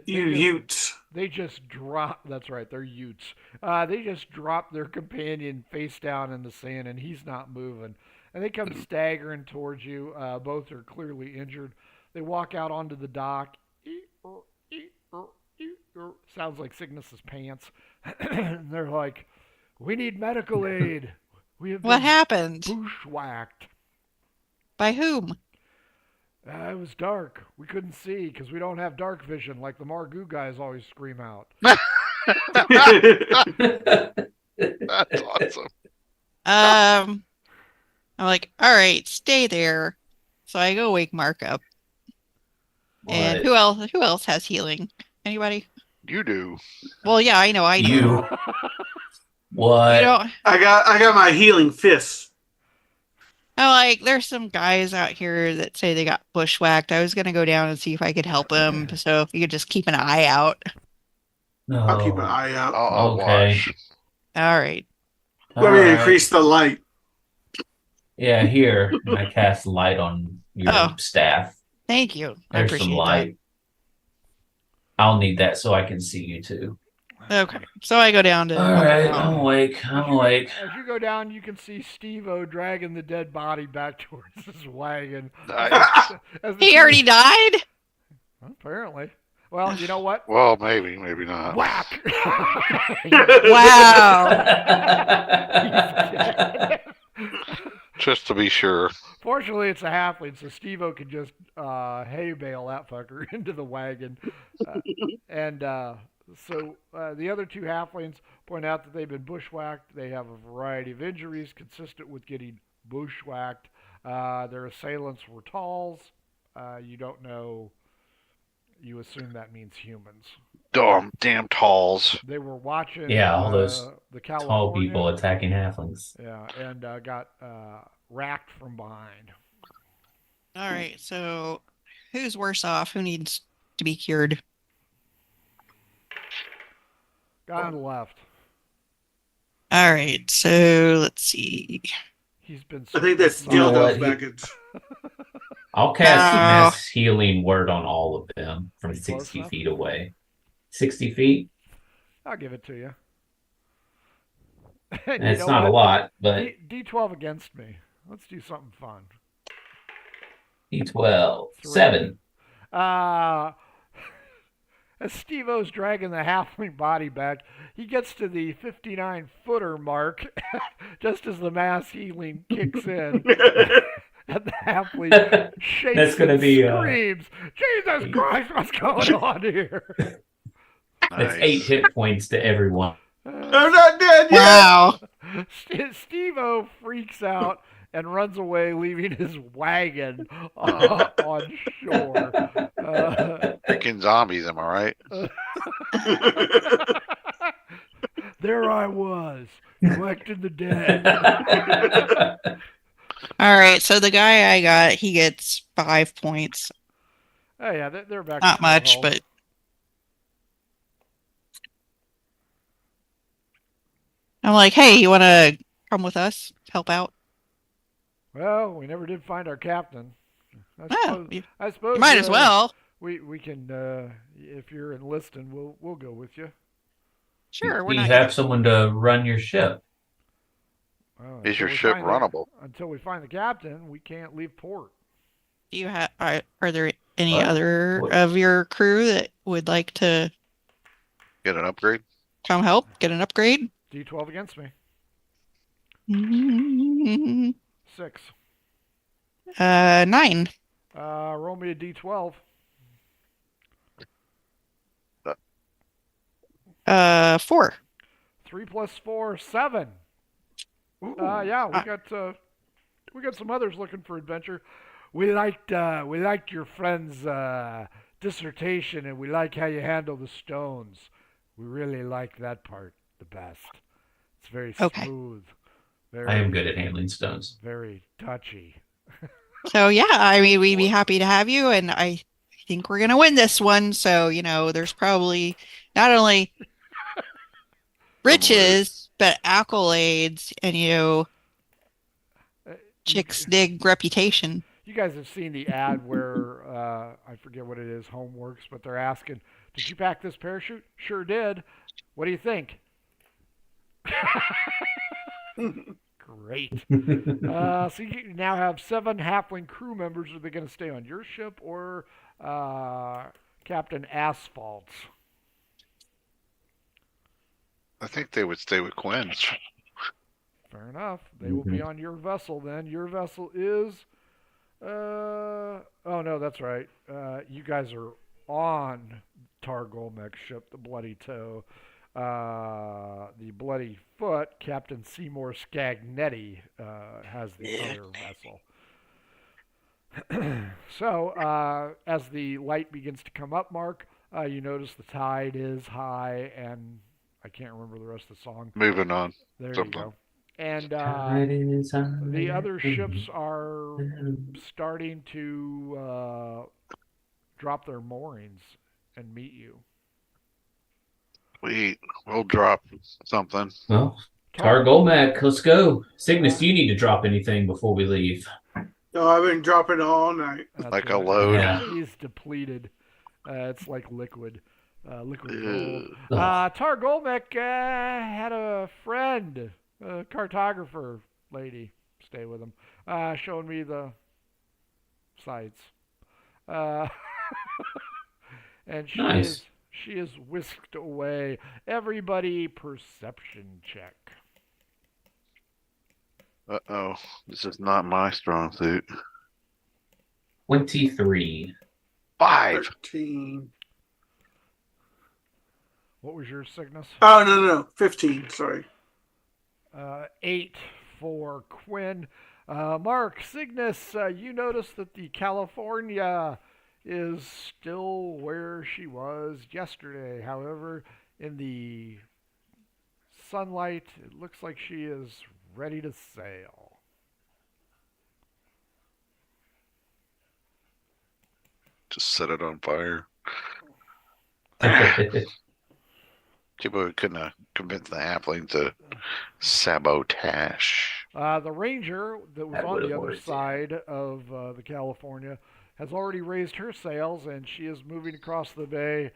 Utes. they just drop. That's right, they're Utes. They just drop their companion face down in the sand, and he's not moving. And they come staggering towards you. Both are clearly injured. They walk out onto the dock. Sounds like Cygnus's pants. And they're like, "We need medical aid. We have What been happened? bushwhacked." By whom? It was dark. We couldn't see because we don't have dark vision like the Margoo guys always scream out. That's awesome. I'm like, all right, stay there. So I go wake Mark up. And What? who else has healing? Anybody? You do. Well, yeah, I know. You. What? You don't. I got my healing fists. I'm like, there's some guys out here that say they got bushwhacked. I was gonna go down and see if I could help them. So if you could just keep an eye out. No. I'll keep an eye out. I'll Okay. watch. All right. Let me Alright. increase the light. Yeah, here. And I cast light on your Oh. staff. Thank you. I There's appreciate some light. I'll need that so I can see you too. that. Okay. So I go down to. All right, I'm awake. I'm awake. As you go down, you can see Steve-O dragging the dead body back towards his wagon. Nice. As the He two- already died? Apparently. Well, you know what? Well, maybe not. Whack! Wow. Just to be sure. Fortunately, it's a halfling, so Steve-O can just hay bale that fucker into the wagon. So the other two halflings point out that they've been bushwhacked. They have a variety of injuries consistent with getting bushwhacked. Their assailants were talls. You don't know. You assume that means humans. Damn talls. They were watching Yeah, all those the California, Tall people attacking halflings. Yeah, and got racked from behind. All right. So who's worse off? Who needs to be cured? Guy on the left. All right. So let's see. He's been. I think that's You know Dildo's what? Baggins. I'll cast No. mass healing word on all of them from Pretty close 60 enough. feet away. 60 feet? I'll give it to you. It's not a lot, but D12 against me. Let's do something fun. D12. Three. 7. As Steve-O's dragging the halfling body back, he gets to the 59-footer mark just as the mass healing kicks in. And the halfling shakes That's gonna and be, screams, Jesus Christ, what's going on here? That's Nice. 8 hit points to everyone. I'm not dead yet. Wow. Steve-O freaks out and runs away, leaving his wagon on shore. Freaking zombies, am I right? There I was, collecting the dead. All right. So the guy I got, he gets 5 points. Oh yeah, they're back. Not to much, full but I'm like, hey, you want to come with us? Help out? well, we never did find our captain. Oh, you I suppose might as well. We can if you're enlisting, we'll go with you. Sure. We're You not. have someone to run your ship. Well, Is your until we ship find runnable? Until we find the captain, we can't leave port. Do you have? Are there any What? other What? of your crew that would like to Get an upgrade? come help get an upgrade? D12 against me. 6. 9. Roll me a D12. 4. 3 plus 4, 7. Yeah, we got some others looking for adventure. We liked your friend's dissertation, and we like how you handle the stones. We really like that part the best. It's very Okay. smooth. Very, I am good at handling stones. Very touchy. So yeah, I mean, we'd be happy to have you, and I think we're gonna win this one. So, there's probably not only Some loot. riches, but accolades and, Uh, you, chicks dig reputation. you guys have seen the ad where I forget what it is, Homeworks, but they're asking, "Did you pack this parachute?" Sure did. What do you think? Great. So you now have 7 halfling crew members. Are they going to stay on your ship or Captain Asphalt's? I think they would stay with Quinn's. Fair enough. They will be on your vessel then. Your vessel is. Oh no, that's right. You guys are on Targolmek's ship, the Bloody Toe. The Bloody Foot, Captain Seymour Scagnetti, has the other vessel. So, as the light begins to come up, Mark, you notice the tide is high, and I can't remember the rest of the song. Moving on. There you Something. go. And Tide is the high other ships are starting to drop their moorings and meet you. We'll drop something. Well, Targolmac, let's go. Cygnus, do you need to drop anything before we leave? No, I've been dropping all night. That's Like a right. load. Yeah. He's depleted. It's like liquid. Liquid Ew. gold. Targolmek had a friend, a cartographer lady, stay with him, showing me the sights. Uh, and Nice. she is whisked away. Everybody, perception check. Uh-oh. This is not my strong suit. 23. 5. 13. What was your Cygnus? Oh, no. 15. Sorry. 8 for Quinn. Mark, Cygnus, you notice that the California is still where she was yesterday. However, in the sunlight, it looks like she is ready to sail. Just set it on fire. That's People couldn't have convinced the halfling to sabotage. The Ranger that was That on would've the other worked. side of the California has already raised her sails, and she is moving across the bay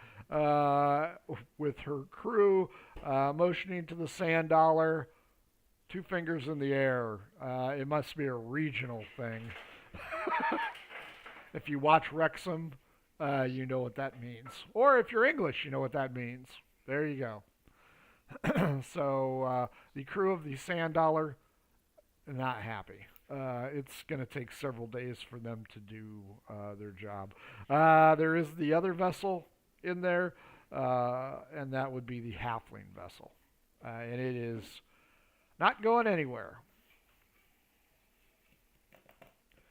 with her crew, motioning to the Sand Dollar, 2 fingers in the air. It must be a regional thing. If you watch Wrexham, you know what that means. Or if you're English, you know what that means. There you go. So the crew of the Sand Dollar, not happy. It's going to take several days for them to do their job. There is the other vessel in there, and that would be the Halfling vessel. And it is not going anywhere.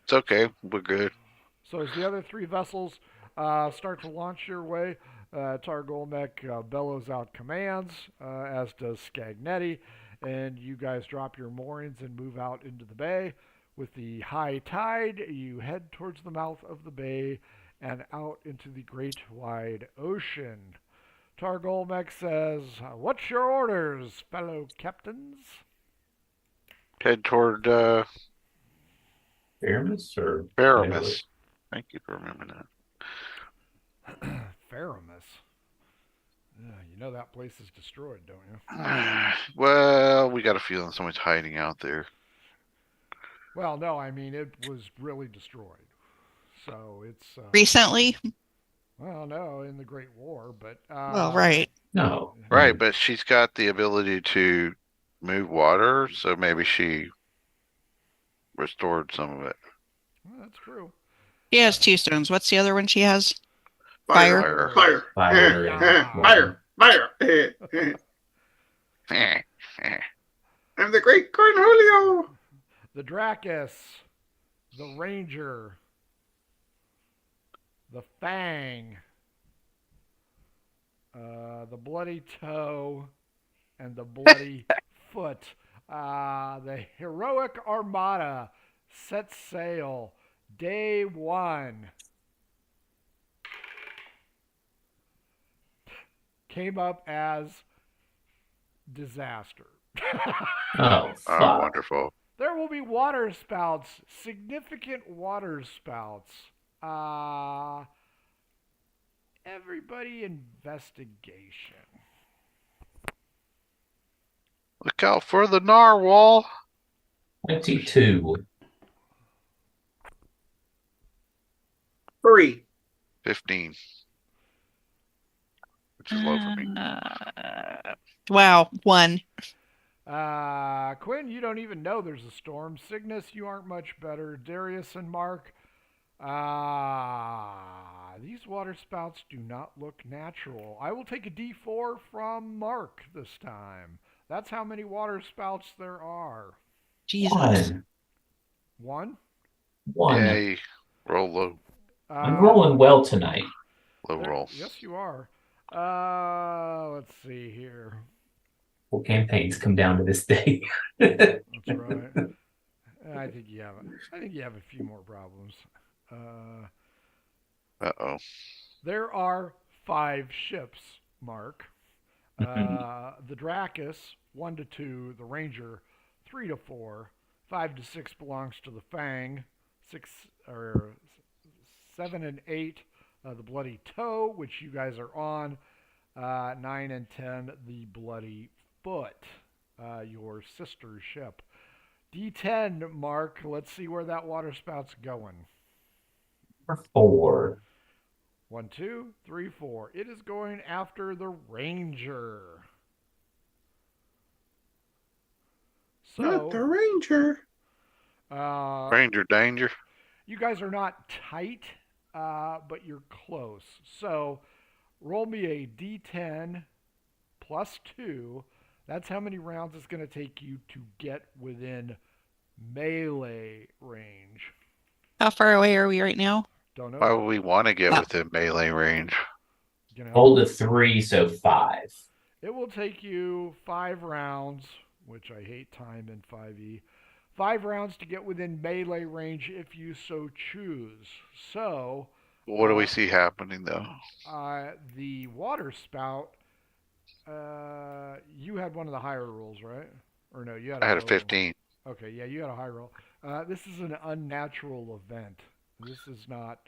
It's okay. We're good. So as the other 3 vessels start to launch your way, Targolmek bellows out commands, as does Scagnetti, and you guys drop your moorings and move out into the bay. With the high tide, you head towards the mouth of the bay and out into the great wide ocean. Targolmek says, "What's your orders, fellow captains?" Head toward Aramis or Paramus. Thank you for remembering that. Faramus. You know that place is destroyed, don't you? Well, we got a feeling someone's hiding out there. Well, no, I mean it was really destroyed. So it's Recently? well, no, in the Great War, but Well, right. No. Right, but she's got the ability to move water, so maybe she restored some of it. Well, that's true. She has 2 stones. What's the other one she has? Fire. Fire. Fire. I'm the great Cornholio. The Dracus, the Ranger, the Fang, the Bloody Toe, and the Bloody Foot. The heroic armada sets sail. Day 1 came up as disaster. Oh, Oh, fuck. wonderful. There will be water spouts, significant water spouts. Everybody investigation. Look out for the narwhal. 22. 3. 15. Which is low for me. Wow, 1. Quinn, you don't even know there's a storm. Cygnus, you aren't much better. Darius and Mark, these water spouts do not look natural. I will take a D4 from Mark this time. That's how many water spouts there are. Jesus. 1. 1? 1. Yay. Roll low. I'm rolling well tonight. Low roll. Yes, you are. Let's see here. Well, campaigns come down to this day. That's right. I think you have a few more problems. Uh-oh. There are 5 ships, Mark. The Dracus, 1 to 2. The Ranger, 3 to 4. 5 to 6 belongs to the Fang. 7 and 8, the Bloody Toe, which you guys are on. 9 and 10, the Bloody Foot, your sister ship. D10, Mark. Let's see where that water spout's going. 4. 1, 2, 3, 4. It is going after the Ranger. Not the Ranger. Ranger danger. You guys are not tight, but you're close. So roll me a D10 plus 2. That's how many rounds it's going to take you to get within melee range. How far away are we right now? Don't know. Why would we want to get within melee range? Hold a 3, so 5. It will take you 5 rounds, which I hate time in 5e. 5 rounds to get within melee range if you so choose. So, What do we see happening, though? the water spout, you had one of the higher rolls, right? Or no, you had I had a low 15. roll. Okay, yeah, you had a high roll. This is an unnatural event. This is not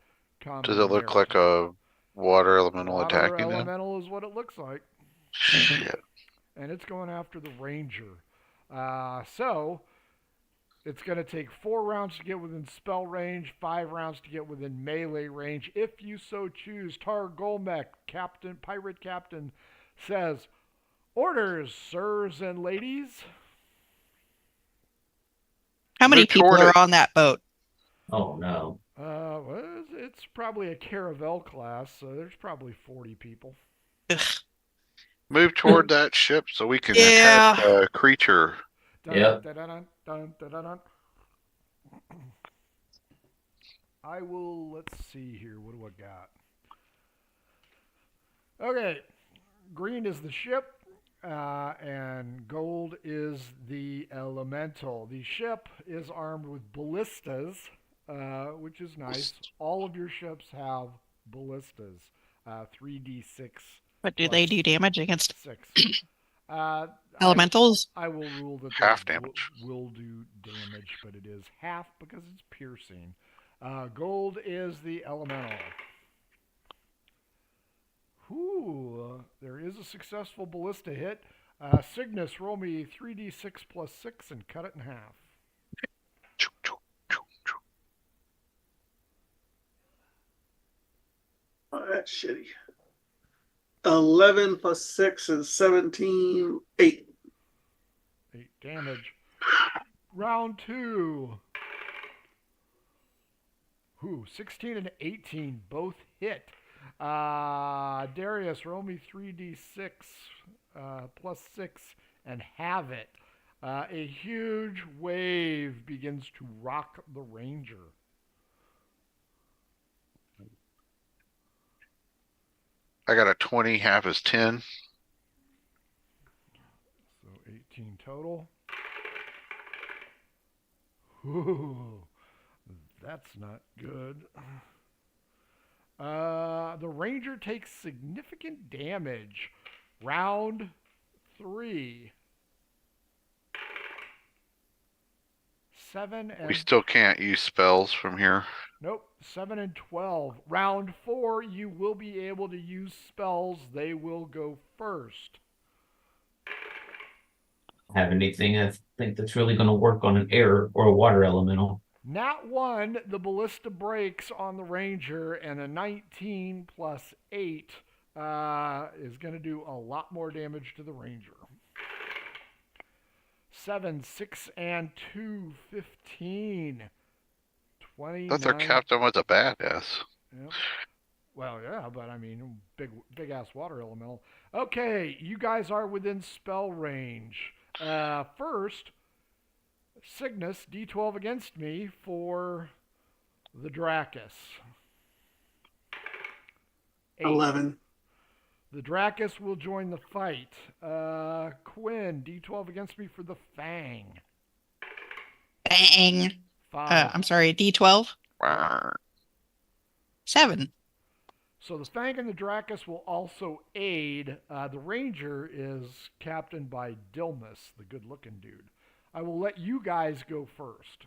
common. Does it look like a water elemental attacking them? Elemental is what it looks like. Shit. And it's going after the Ranger. So, it's going to take 4 rounds to get within spell range, 5 rounds to get within melee range. If you so choose, Tar Golmek, pirate captain, says, "Orders, sirs and ladies." How many Move people toward are it. on that boat? Oh, no. Well, it's probably a Caravel class, so there's probably 40 people. Ugh. Move toward that ship so we can Yeah. attack a creature. Yep. I will, let's see here. What do I got? Okay. Green is the ship, and gold is the elemental. The ship is armed with ballistas, which is nice. All of your ships have ballistas. 3d6. But do they do damage against 6. elementals? I will rule that Half they damage. will do damage, but it is half because it's piercing. Gold is the elemental. Ooh, there is a successful ballista hit. Cygnus, roll me 3d6 plus 6 and cut it in half. Oh, that's shitty. 11 plus 6 is 17. 8. 8 damage. Round 2. Ooh, 16 and 18 both hit. Darius, roll me 3d6 plus 6 and have it. A huge wave begins to rock the Ranger. I got a 20, half is 10. So 18 total. Ooh, That's not good. The ranger takes significant damage. Round 3. 7 and We still can't use spells from here. nope, 7 and 12. Round 4, you will be able to use spells. They will go first. Have anything I think that's really going to work on an air or a water elemental? Nat 1, the ballista breaks on the ranger, and a 19 plus 8 is going to do a lot more damage to the ranger. 7, 6, and 2, 15. 29. I thought their captain was a badass. Yep. Well, yeah, but I mean, big ass water elemental. Okay, you guys are within spell range. First, Cygnus, D12 against me for the Dracus. 8. 11. The Dracus will join the fight. Quinn, D12 against me for the Fang. Bang. 5. I'm sorry, D12? 7. So the Fang and the Dracus will also aid. The Ranger is captained by Dilmus, the good-looking dude. I will let you guys go first.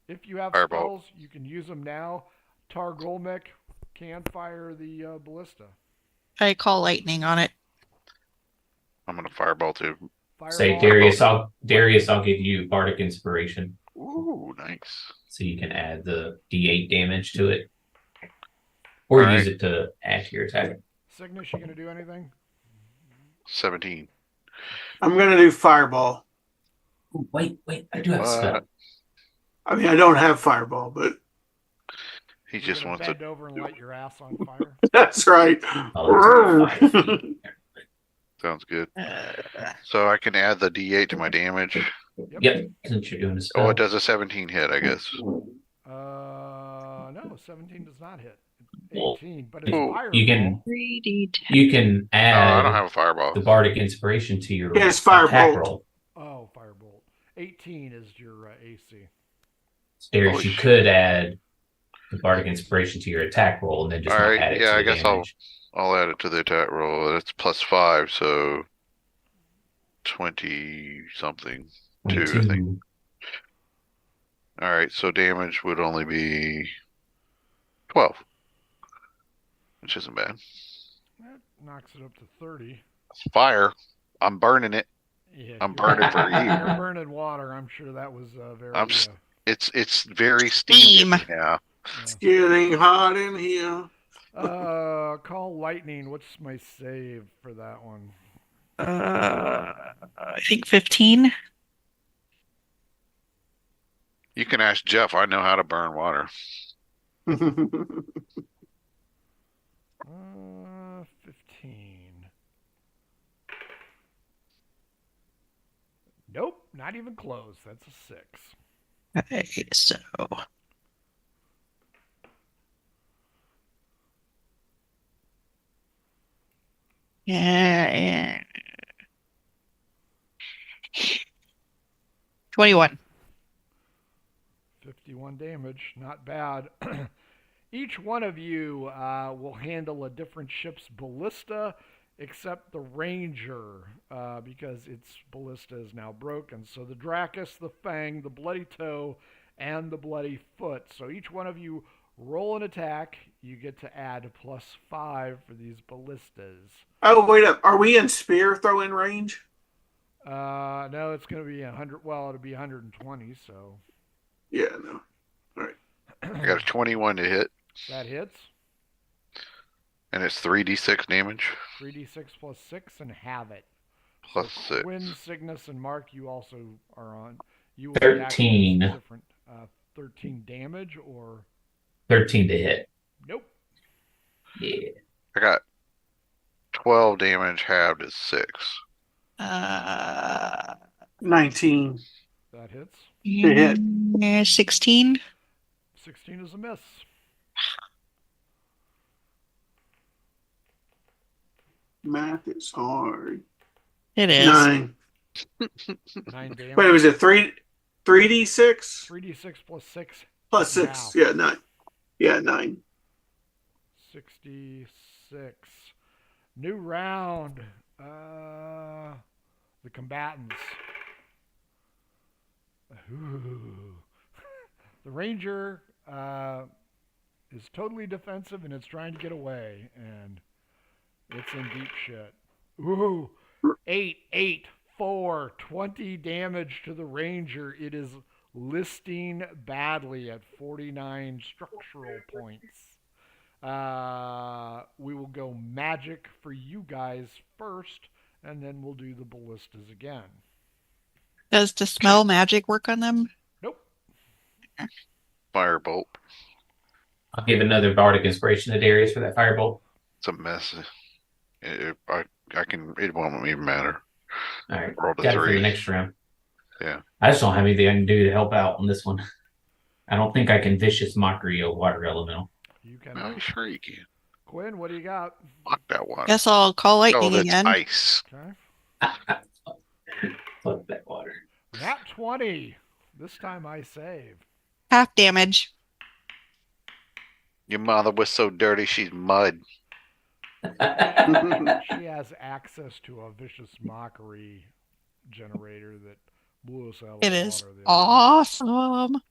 If you have Fireball. spells, you can use them now. Targolmek can fire the ballista. I call lightning on it. I'm gonna fireball too. Say, Fireball. Darius, I'll give you Bardic Inspiration, Ooh, nice. so you can add the D8 damage to it, or All use right. it to add to your attack. Cygnus, you gonna do anything? 17. I'm going to do fireball. Ooh, wait, I do have a spell. I mean, I don't have fireball, but He You just gonna wants to. bend over and light your ass on fire. that's right. Oh, that's 5 feet. Sounds good. So I can add the D8 to my damage. Yep, since you're doing a spell. Oh, it does a 17 hit, I guess. No, 17 does not hit. Well, 18, but it's Ooh. fireball. You can 3D10. you can Oh, I don't add have a fireball. the Bardic Inspiration to your Yes, attack firebolt. roll. Oh, firebolt. 18 is your AC. Darius, Holy you shit. could add the Bardic Inspiration to your attack roll and then just All not right, add it yeah, to I the guess damage. I'll add it to the attack roll. That's +5, so 20 something. 2, I think. 22. All right, so damage would only be 12, which isn't bad. That knocks it up to 30. It's fire. I'm burning it. Yeah, I'm you're- burning for you. You're burning water. I'm sure that was very. It's very steamy Steam. now. It's getting hot in here. Call lightning. What's my save for that one? I think 15. You can ask Jeff. I know how to burn water. 15. Nope, not even close. That's a 6. Okay, so yeah. 21. 51 damage, not bad. Each one of you will handle a different ship's ballista, except the Ranger, because its ballista is now broken. So the Dracus, the Fang, the Bloody Toe, and the Bloody Foot. So each one of you roll an attack. You get to add +5 for these ballistas. Oh, wait up. Are we in spear throwing range? No, it's going to be 100. Well, it'll be 120. So Yeah, no. All right. I got a 21 to hit, that hits. and it's 3d6 damage 3d6 plus 6 and have it. plus So 6. Quinn, Cygnus, and Mark, you also are on. You will 13. react to different 13 damage or 13 to hit. nope. Yeah. I got 12 damage halved is 6. 19. That hits. hit. 16. 16 is a miss. Math is hard. It is. 9. 9 damage. Wait, was it 3d6? 3d6 plus 6 Plus Now. 6. Yeah, 9. Yeah, 9. 66. New round. The combatants. Ooh. The ranger is totally defensive and it's trying to get away, and it's in deep shit. Ooh. 8, 8, 4, 20 damage to the ranger. It is listing badly at 49 structural points. We will go magic for you guys first, and then we'll do the ballistas again. Does dispel magic work on them? Nope. Firebolt. I'll give another bardic inspiration to Darius for that firebolt. It's a mess. I can. It won't even matter. All right, Roll to got it for the 3. next round. Yeah. I just don't have anything I can do to help out on this one. I don't think I can vicious mockery a water elemental. You can. No, sure you can. Quinn, what do you got? Lock that water. Guess I'll call Oh, lightning that's again. ice. Okay. Fuck that water. Nat 20. This time I saved. Half damage. Your mother was so dirty, she's mud. She has access to a vicious mockery generator that blew us out of It the is water. awesome.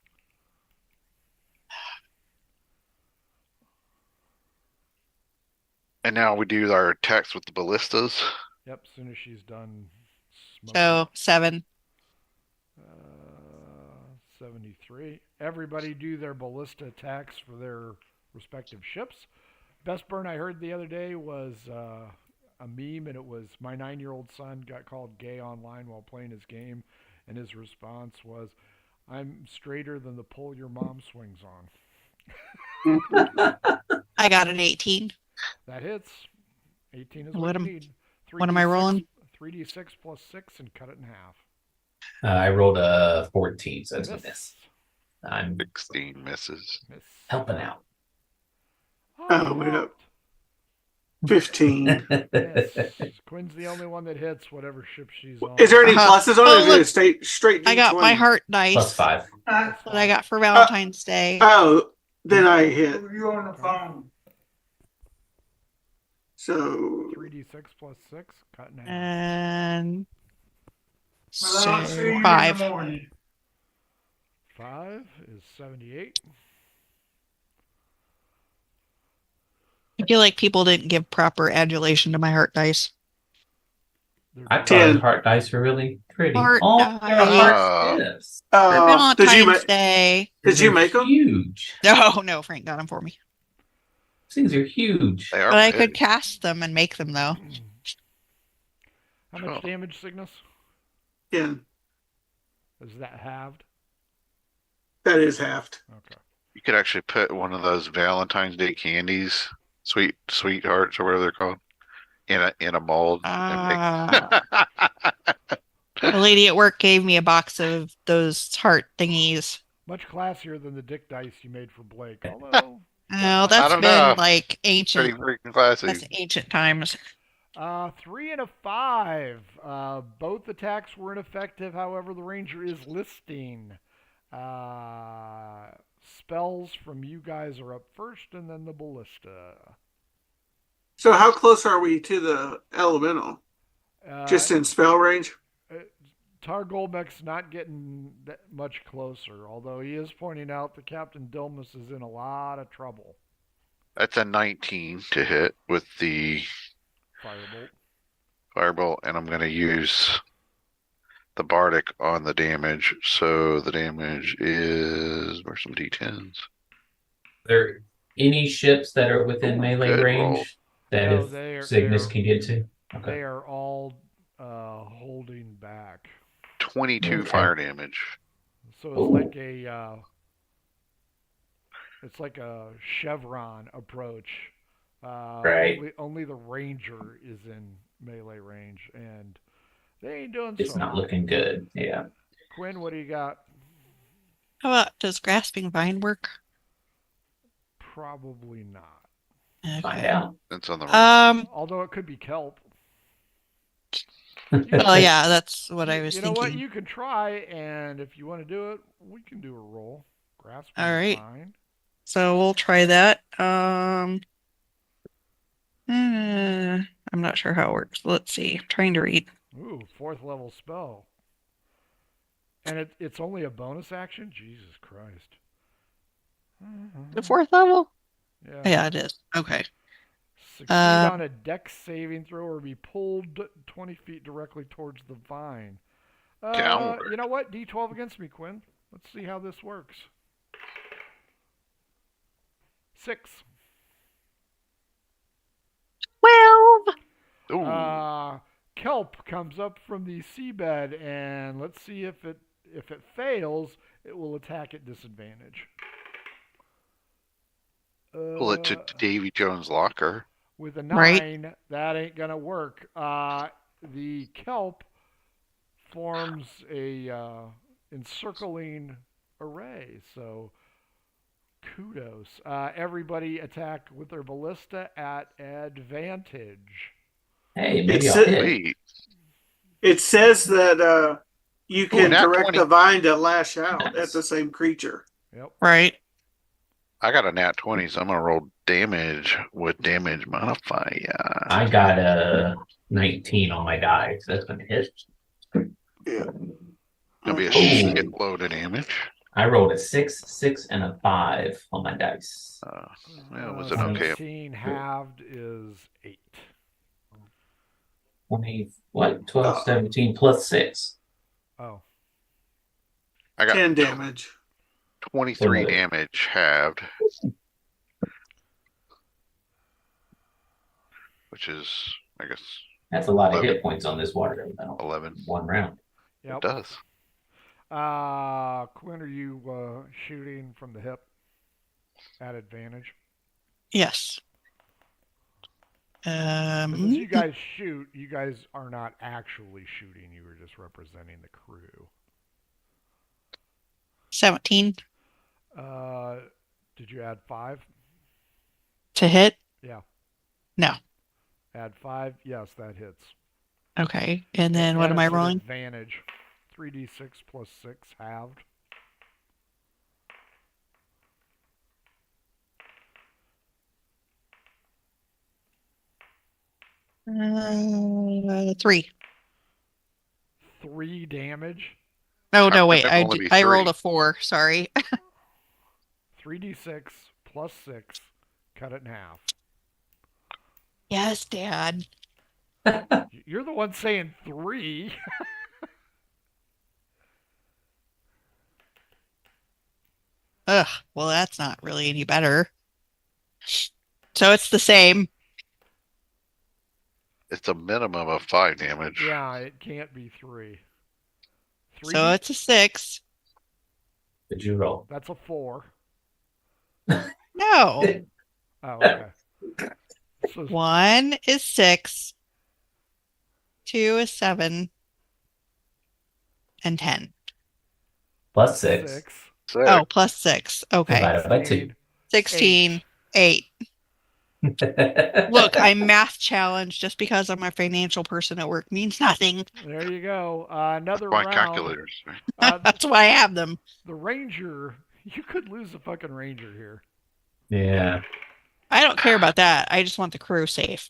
And now we do our attacks with the ballistas. Yep, as soon as she's done smoking. So 7. 73. Everybody do their ballista attacks for their respective ships. Best burn I heard the other day was a meme, and it was my 9-year-old son got called gay online while playing his game, and his response was, "I'm straighter than the pole your mom swings on." I got an 18. That hits. 18 is What what am- you need. what am I rolling? 3d6 plus 6 and cut it in half. I rolled a 14, so that's a Miss. miss. I'm 16 misses. Miss. helping out. Oh, wait up. 15. Miss. Quinn's the only one that hits whatever ship she's on. Is there any Uh-huh. pluses on it? Oh, Or is it a look. straight D20? I got my heart dice Plus 5. that I got for Valentine's Day. Oh, then I hit. You on the phone? So 3d6 plus 6, cut in half. And Well, I'll see you in the 5. morning. 5 is 78. I feel like people didn't give proper adulation to my heart dice. They're I down. thought 10. his heart dice were really pretty. Heart Oh, dice. they're heart tips. For did Valentine's you make Day. did you They're make them? Huge. No, Frank got them for me. These things are huge. They are But I big. could cast them and make them though. How much Oh. damage, Cygnus? Yeah, Is that halved? that is halved. Okay. You could actually put one of those Valentine's Day candies, sweethearts or whatever they're called, in a mold. The lady at work gave me a box of those heart thingies. Much classier than the dick dice you made for Blake. Although, Oh, that's don't been know. like Pretty ancient. freaking classy. That's ancient times. 3 and a 5. Both attacks were ineffective. However, the ranger is listing. Spells from you guys are up first, and then the ballista. So how close are we to the elemental? Just in spell range? Tar Goldbeck's not getting that much closer, although he is pointing out that Captain Dilmus is in a lot of trouble. That's a 19 to hit with the Firebolt. firebolt, and I'm going to use the bardic on the damage. So the damage is, where's some d10s? There any ships that are within Ooh, melee good range roll. that No, if Cygnus can get to? Okay. They are all holding back. 22 Okay. fire damage. So it's Ooh. like a chevron approach. Right. Only the ranger is in melee range, and they ain't doing It's so not well. looking good. Yeah. Quinn, what do you got? How about does grasping vine work? Probably not. Find out. That's on the Although it could be kelp. Well, yeah, that's what I was You know thinking. what? You can try, and if you want to do it, we can do a roll. Grasping All right. fine. So we'll try that. I'm not sure how it works. Let's see. I'm trying to read. Ooh, 4th level spell. And it's only a bonus action? Jesus Christ. The 4th level? Yeah. Yeah, it is. Okay. Succeed on a dex saving throw or be pulled 20 feet directly towards the vine. Downward. You know what? D12 against me, Quinn. Let's see how this works. 6. 12. Ooh. Kelp comes up from the seabed, and let's see if it fails, it will attack at disadvantage. Pull it to Davy Jones' locker. With a 9, Right. that ain't gonna work. The kelp forms a encircling array, so kudos. Everybody attack with their ballista at advantage. Hey, maybe It's I'll a- hit. Wait. It says that you can nat direct 20. the vine to lash out Nice. at the same creature. Yep. Right. I got a nat 20, so I'm going to roll damage with damage modifier. I got a 19 on my die, so that's gonna hit. Yeah. Gonna be a Okay. shit load of damage. I rolled a 6, 6, and a 5 on my dice. Yeah, was it okay? 16 halved is 8. 20, what? 12, 17 plus 6. Oh. I got 10 damage. 23 Another. damage halved. Which is, I guess, That's a lot of 11. hit points on this water elemental. 11. One round. Yep. It does. Quinn, are you shooting from the hip at advantage? Yes. Because as you guys shoot, you guys are not actually shooting. You were just representing the crew. 17 Did you add 5? to hit? Yeah. No. Add 5. Yes, that hits. Okay. And then what am I it's with rolling? Advantage. 3d6 plus 6 halved. Three. 3 damage. Oh, How no, could wait. there only be I rolled 3? a 4. Sorry. 3d6 plus 6. Cut it in half. Yes, Dad. You're the one saying 3. Ugh. Well, that's not really any better. So it's the same. It's a minimum of 5 damage. Yeah, it can't be 3. 3 So it's a 6. Did you roll? That's a 4. No. Oh, okay. So 1 is 6. 2 is 7. And 10. Plus 6. 6. Oh, plus 6. Okay. Divided by 2. 16. 8. Look, I'm math challenged. Just because I'm a financial person at work means nothing. There you go. Another My round. calculators. That's why I have them. The ranger. You could lose the fucking ranger here. Yeah. I don't care about that. I just want the crew safe.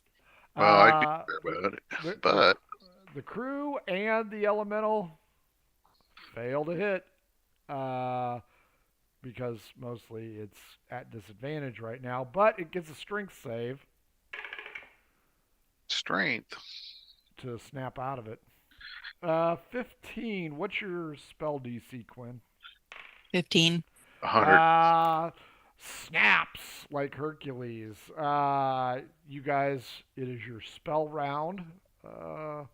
Well, I do care about it. But the crew and the elemental fail to hit because mostly it's at disadvantage right now. But it gets a strength save strength. to snap out of it. 15. What's your spell DC, Quinn? 15. 100. Snaps like Hercules. You guys, it is your spell round. Tar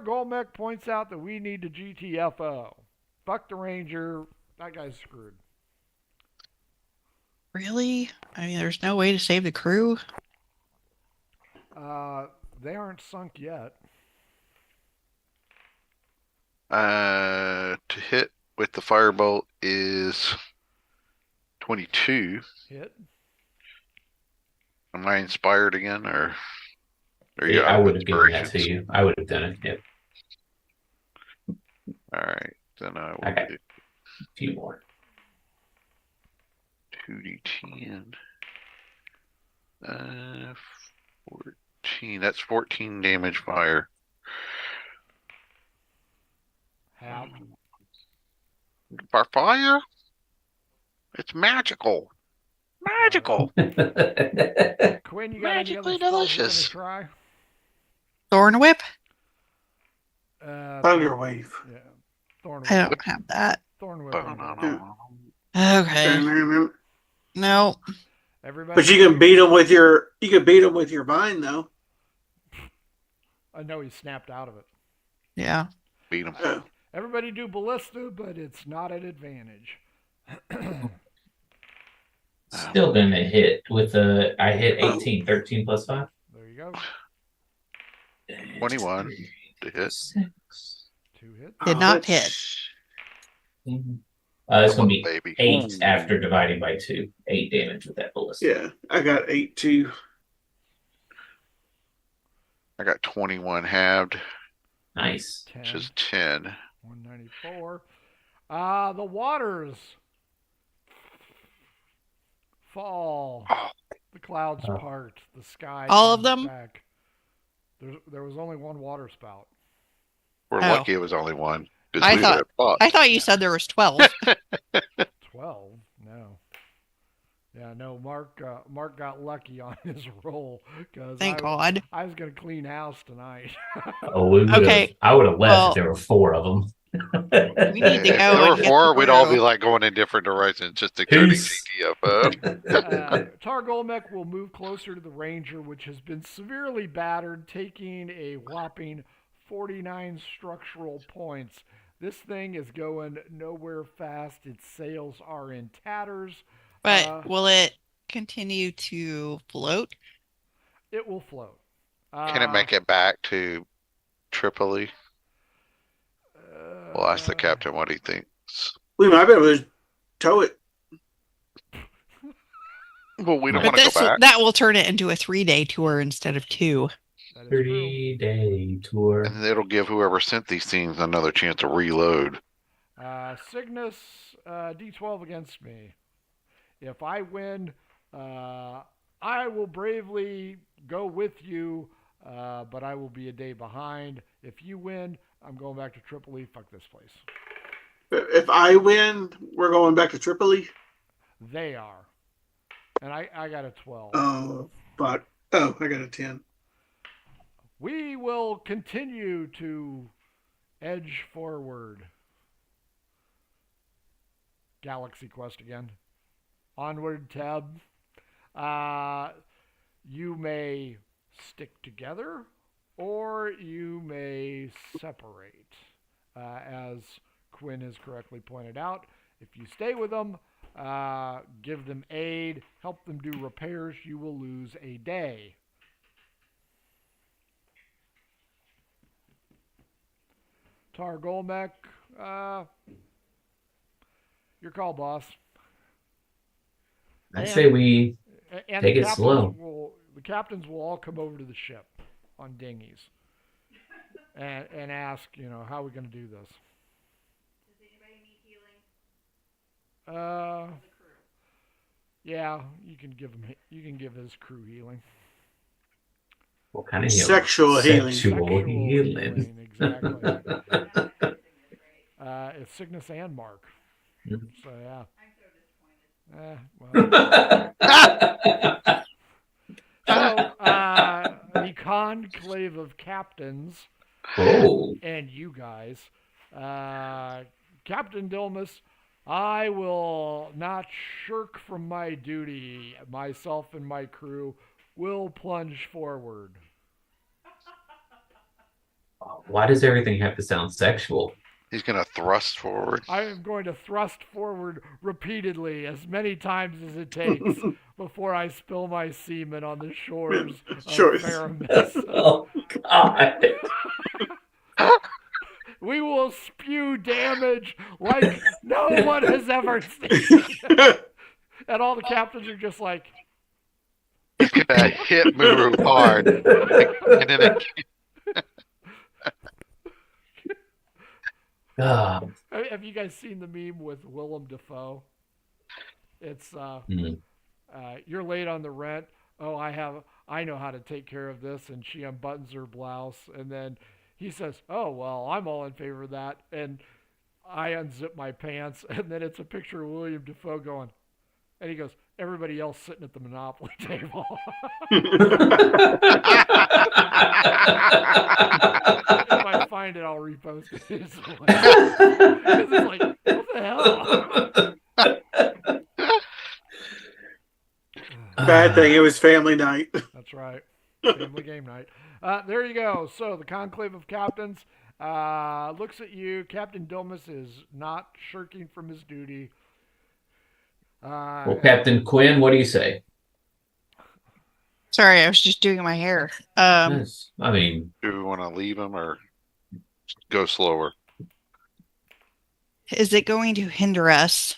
Golmek points out that we need to GTFO. Fuck the ranger. That guy's screwed. Really? I mean, there's no way to save the crew? They aren't sunk yet. To hit with the firebolt is 22. Hit. Am I inspired again, or Yeah, I would have given that to you. I would have done it. Yep. All right, then I will Okay. do. A few more. 2d10. 14. That's 14 damage fire. Halved. By fire? It's magical. Magical. Quinn, you got any Magically other spells you're delicious. gonna try? Thorn Whip? Thunder Wave. Yeah. Thorn I Whip. don't have that. Thorn Whip. ain't gonna Yeah. work. Okay. And- No. Everybody. But you can beat them with your vine though. I know he snapped out of it. Yeah. Beat him. Oh. Everybody do ballista, but it's not an advantage. Still gonna hit with I hit 18, 13 plus 5. There you go. 21 to hit. 6. 2 hits. Did not hit. It's gonna be Baby. 8 Ooh. after dividing by 2. 8 damage with that ballista. Yeah, I got 8 too. I got 21 halved, Nice. 10. which is 10. 194. The waters fall. Oh. The clouds Oh. part. The sky. All of comes them? Back. There was only one water spout. We're Oh. lucky it was only one. 'Cause I we thought- would have fought. I thought you said there was 12. 12? No. Yeah, no. Mark got lucky on his roll because Thank God. I was gonna clean house tonight. Oh, we would've- Okay, I would have left well- if there were 4 of them. We need to If go there were and get 4, the we'd all be crew. like going in different directions, just exerting Peace. GTFO. Targolmek will move closer to the Ranger, which has been severely battered, taking a whopping 49 structural points. This thing is going nowhere fast. Its sails are in tatters. But will it continue to float? It will float. Can it make it back to Tripoli? We'll ask the captain what he thinks. We might be able to tow it. Well, we don't But want to go back. that will turn it into a 3-day tour instead of 2. That is true. 3-day tour. And it'll give whoever sent these things another chance to reload. Cygnus, D12 against me. If I win, I will bravely go with you, but I will be a day behind. If you win, I'm going back to Tripoli. Fuck this place. If I win, we're going back to Tripoli. They are. And I got a 12. Oh, fuck. Oh, I got a 10. We will continue to edge forward. Galaxy Quest again. Onward tab. You may stick together or you may separate. As Quinn has correctly pointed out, if you stay with them, give them aid, help them do repairs, you will lose a day. Targolmek, your call, boss. I say we And take the it captains slow. The captains will all come over to the ship on dinghies and ask, how are we going to do this? Does anybody need healing? Yeah, you can give his crew healing. What kind of healing? Sexual healing. Sexual healing. Exactly. Right. It's Cygnus and Mark. Mhm. So yeah. I'm so disappointed. Well. So the conclave of captains Oh, and you guys, Captain Dilmus, I will not shirk from my duty. Myself and my crew will plunge forward. why does everything have to sound sexual? He's going to thrust forward. I am going to thrust forward repeatedly as many times as it takes before I spill my semen on the shores of Shores. Faramis. Oh God! We will spew damage like no one has ever seen. And all the captains are just like, He's going to hit Muru hard. And then it, God. have you guys seen the meme with Willem Dafoe? It's Hmm. you're late on the rent. Oh, I know how to take care of this, and she unbuttons her blouse, and then he says, "Oh well, I'm all in favor of that," and I unzip my pants, and then it's a picture of William Defoe going, and he goes, "Everybody else sitting at the Monopoly table." If I find it, I'll repost it. It's like, what the hell? Bad thing, it was family night. That's right. Family game night. There you go. So the Conclave of Captains looks at you. Captain Dilmus is not shirking from his duty. Well, Captain Quinn, what do you say? Sorry, I was just doing my hair. Yes. I mean, Do we want to leave him or go slower? Is it going to hinder us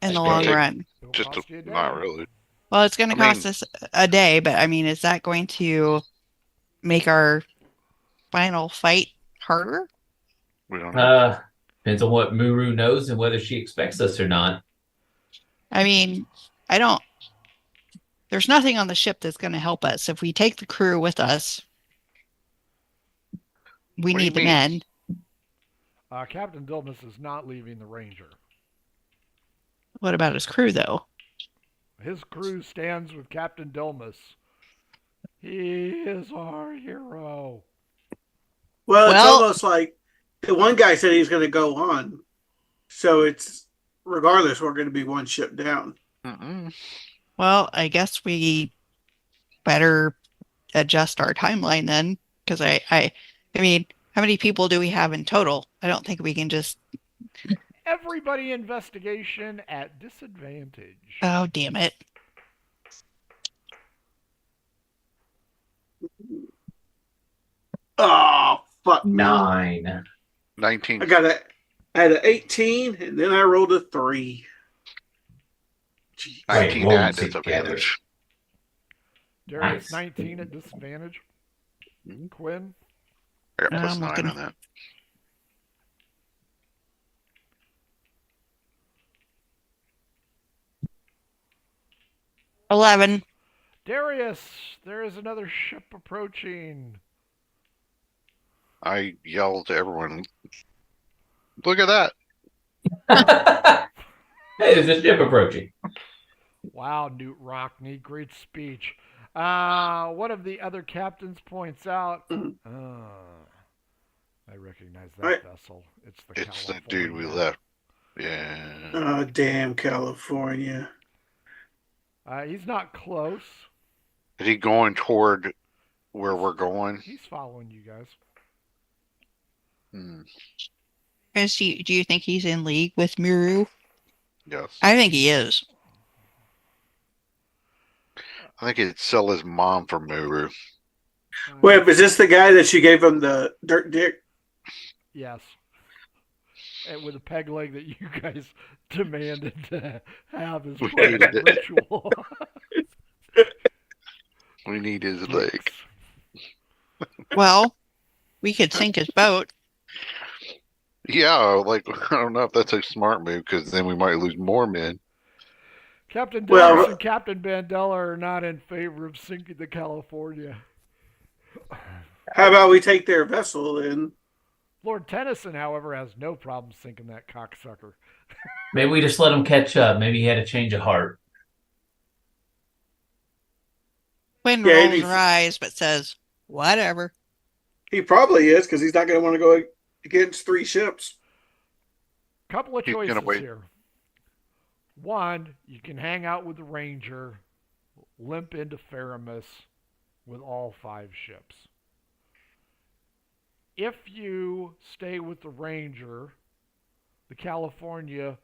in It's the gonna long take- run? It'll Just cost you a day. not really. Well, it's going to I mean- cost us a day, but I mean, is that going to make our final fight harder? We don't know. depends on what Muru knows and whether she expects us or not. I mean, I don't. There's nothing on the ship that's going to help us. If we take the crew with us, we What do you need the mean? men. Captain Dilmus is not leaving the Ranger. What about his crew, though? His crew stands with Captain Dilmus. He is our hero. Well, it's Well- almost like the one guy said he's going to go on. So it's, regardless, we're going to be one ship down. Mm-mm. Well, I guess we better adjust our timeline then, because I mean, how many people do we have in total? I don't think we can just. Everybody investigation at disadvantage. Oh, damn it! Oh, fuck. 9. 19. I had an 18, and then I rolled a 3. Jeez. Right, 19 roll at them together. disadvantage. Darius, Nice. 19 at disadvantage. Mhm. Quinn, I got plus I'm 9 looking. on that. $11. Darius, there is another ship approaching. I yelled to everyone, look at that. Hey, there's a ship approaching. Wow, Newt Rockney, great speech. One of the other captains points out, I recognize that Right. vessel. It's the It's the California. dude we left. Yeah. Oh, damn California. He's not close. Is he going toward where we're going? He's following you guys. Hmm. Do you think he's in league with Muru? Yes. I think he is. I think he'd sell his mom for Muru. Wait, is this the guy that she gave him the dirt dick? Yes. And with a peg leg that you guys demanded to have as part of hated the it. ritual. We need his leg. Well, we could sink his boat. Yeah, like, I don't know if that's a smart move because then we might lose more men. Captain Dillis Well- and Captain Bandela are not in favor of sinking the California. How about we take their vessel then? Lord Tennyson, however, has no problem sinking that cocksucker. Maybe we just let him catch up. Maybe he had a change of heart. Quinn Yeah, rolls he'd be- her eyes, but says, whatever. He probably is, because he's not going to want to go against 3 ships. Couple of He's gonna choices wait. here. One, you can hang out with the Ranger, limp into Faramus with all 5 ships. If you stay with the Ranger, the California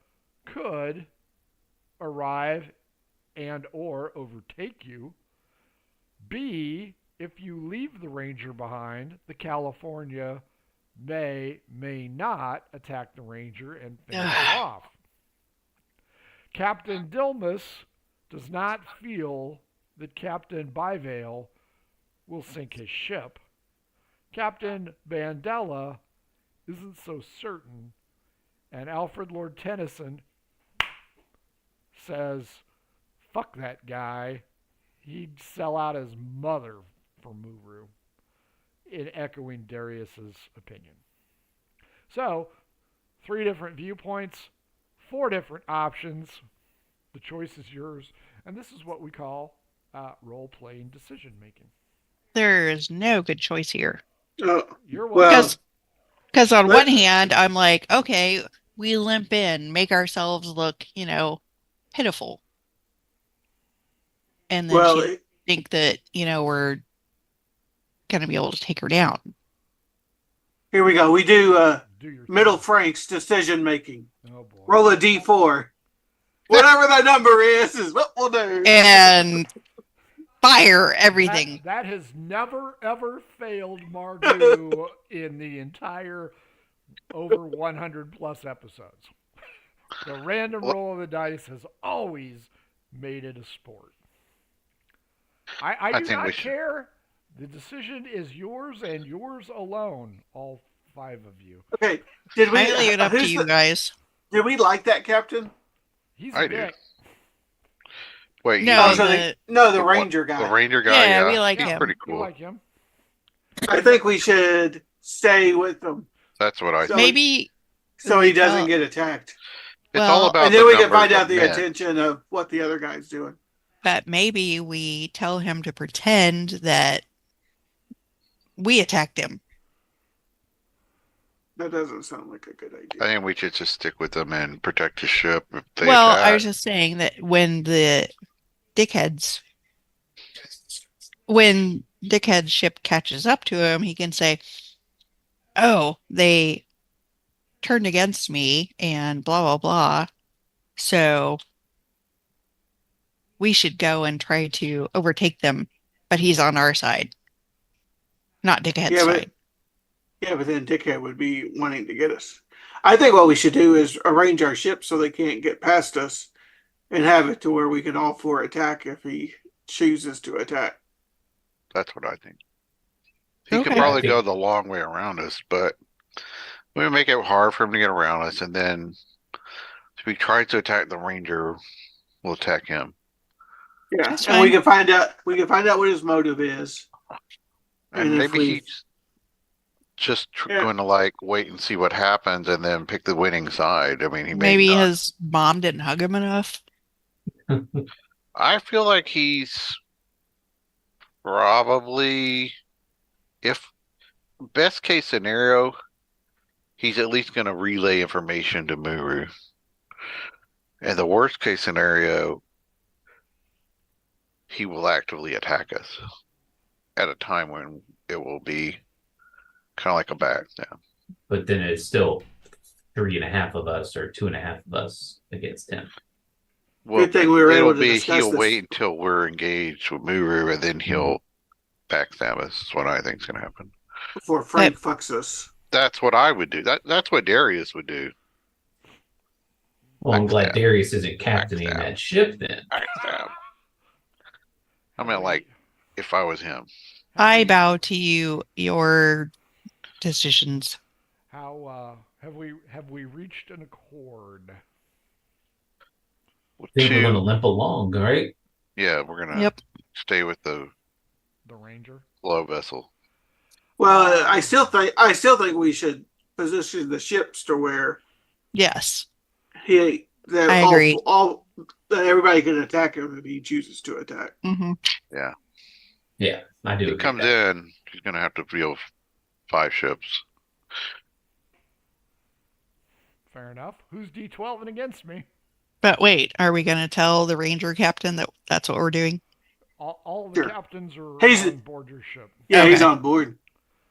could arrive and or overtake you. B, if you leave the Ranger behind, the California may not attack the Ranger and finish it off. Captain Dilmus does not feel that Captain Byvale will sink his ship. Captain Bandela isn't so certain, and Alfred Lord Tennyson says, fuck that guy. He'd sell out his mother for Muru, in echoing Darius's opinion. So, 3 different viewpoints, 4 different options. The choice is yours. And this is what we call role-playing decision-making. There is no good choice here. You're well, welcome. Because on Let- one hand, I'm like, okay, we limp in, make ourselves look, pitiful. And then well, she think that, we're going to be able to take her down. here we go. We do Do your Middle thing. Frank's decision making. Oh, boy. Roll a d4. Whatever that number is what we'll do. And fire everything. That has never, ever failed Margu in the entire over 100 plus episodes. The random roll of the dice has always made it a sport. I do think we not should- care. The decision is yours and yours alone, all 5 of you. Okay. Did we I leave it up to who's you the- guys. Did we like that captain? He's I a do. dick. Wait, No, you Oh, mean so the the ranger guy. The ranger guy, Yeah, we like Yeah, he's him. pretty You cool. like him? I think we should stay with them That's what I So- think. Maybe, so he doesn't Well- get attacked. It's all well, about And then the we can numbers find out of the men. attention of what the other guy's doing. but maybe we tell him to pretend that we attacked him. That doesn't sound like a good idea. I think we should just stick with them and protect the ship if they Well, attack. I was just saying that when Dickhead's ship catches up to him, he can say, "Oh, they turned against me and blah blah blah. So we should go and try to overtake them, but he's on our side, not Dickhead's Yeah, but- side." Yeah, but then Dickhead would be wanting to get us. I think what we should do is arrange our ship so they can't get past us and have it to where we can all 4 attack if he chooses to attack. That's what I think. He could Okay. probably I think- go the long way around us, but we would make it hard for him to get around us, and then if he tries to attack the ranger, we'll attack him. Yeah, That's and we fine. can find out. We can find out what his motive is. And And if maybe we- he's just Yeah. going to wait and see what happens, and then pick the winning side. I mean, he may Maybe not. his mom didn't hug him enough. I feel like he's probably, if best case scenario, he's at least going to relay information to Muru. And the worst case scenario, he will actively attack us at a time when it will be kind of like a back down. But then it's still 3.5 of us or 2.5 of us against him. Well, Good thing we were it'll able to be discuss he'll this. wait until we're engaged with Muru, and then he'll backstab us. That's what I think is going to happen. Before Frank fucks us. That's what I would do. That's what Darius would do. Well, I'm glad Backstab. Darius isn't captaining Backstab. that ship then. Backstab. I mean, like, if I was him. I bow to you, your decisions. How have we reached an accord? I think we're Two, going to limp along, right? yeah, we're gonna Yep. stay with the The Ranger. low vessel. Well, I still think we should position the ships to where Yes. that I agree. all that everybody can attack him if he chooses to attack. Hmm. Yeah, I do. If he agree comes with that. in, he's gonna have to field 5 ships. Fair enough. Who's D12ing against me? But wait, are we going to tell the ranger captain that that's what we're doing? All the Sure. captains are He's- on board your ship. Yeah, he's Okay. on board.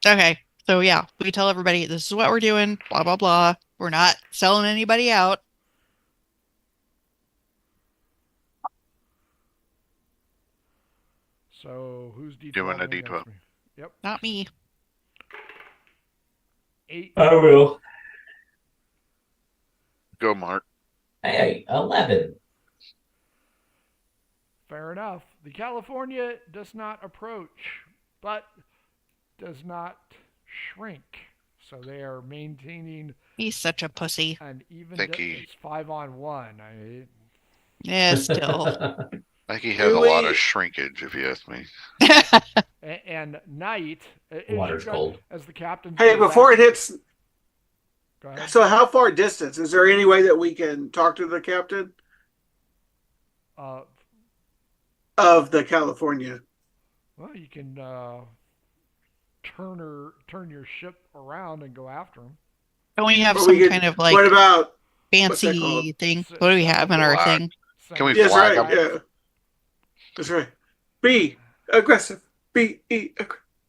Okay. So yeah, we tell everybody this is what we're doing, blah blah blah. We're not selling anybody out. So who's D12? Doing a against D12. me? Yep. Not me. 8. I will. Go, Mark. Hey, 11. Fair enough. The California does not approach, but does not shrink. So they are maintaining He's such a pussy. an even Think he- distance, 5-on-1. Yeah, still. I think he has a lot of shrinkage, if you ask me. And night, Water's cold. as the captain. Hey, before it hits, Go ahead. so how far distance? Is there any way that we can talk to the captain of the California? Well, you can turn your ship around and go after him. Don't we have Or some we could- kind of like what about what's that fancy called? thing? What do we have in our Flag. thing? Can we Yes, flag right. him? Yeah, that's right. Be aggressive.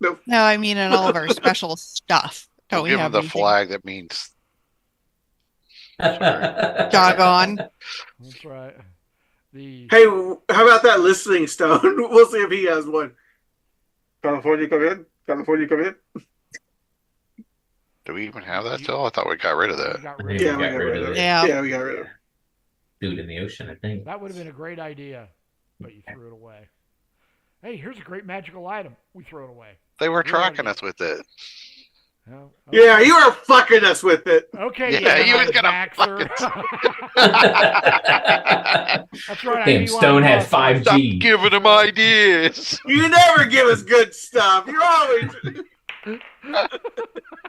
No. No, I mean in all of our special stuff. Don't We'll we give him have the anything? flag that means Doggone. That's right. The Hey, how about that listening stone? We'll see if he has one. California, come in. California, come in. do we even have that still? I thought we got rid of we that. got I rid think of we it. got rid of it. Yeah. Yeah, we got rid of it. Do it in the ocean, I think. That would have been a great idea, but you threw it away. Hey, here's a great magical item. We throw it away. They were Good tracking idea. us with it. Oh, Yeah, you are fucking us with it. Okay, Yeah, you he was gonna Baxter. That's right. Damn, I'm Stone Elon had Musk. 5G. Stop giving him ideas. You never give us good stuff. You're always.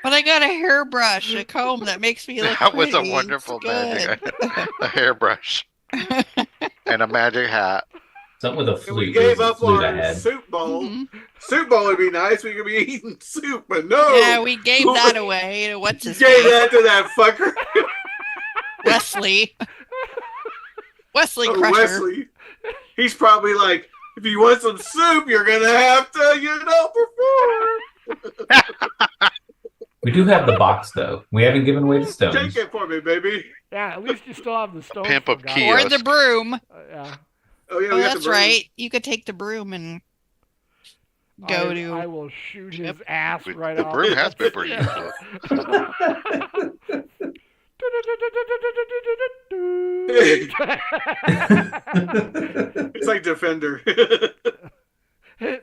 But I got a hairbrush, a comb that makes me look That was a pretty. wonderful It's magic. good. A hairbrush and a magic hat. Something with a And flute. we There gave was a up flute I our had. soup bowl. Mhm. Soup bowl would be nice. We could be eating soup, but no. Yeah, we gave that away to what's his Gave name? that to that fucker. Wesley. Wesley Oh, Crusher. Wesley. He's probably like, if you want some soup, you're gonna have to, perform. We do have the box, though. We haven't given away the stones. Take it for me, baby. Yeah, at least you still have the stone. Pimp of from key. Or Yes. the broom. Yeah. Oh yeah, Oh, we got that's the broom. right. You could take the broom and go to. I will shoot his Yep. ass right The off. broom has been pretty Yeah. It's like Defender.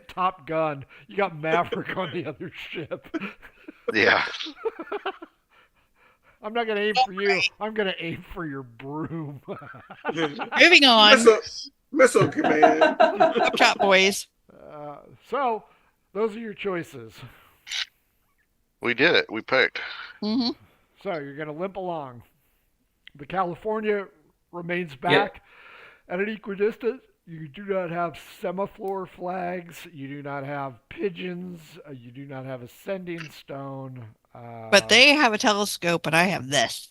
Top Gun. You got Maverick on the other ship. Yeah. I'm not gonna aim for you. I'm gonna aim for your broom. Moving on. Missile command. Up top, boys. So, those are your choices. We did it. We picked. Hmm. So you're gonna limp along. The California remains back at an equidistant. You do not have semaphore flags. You do not have pigeons. You do not have ascending stone. But they have a telescope, and I have this.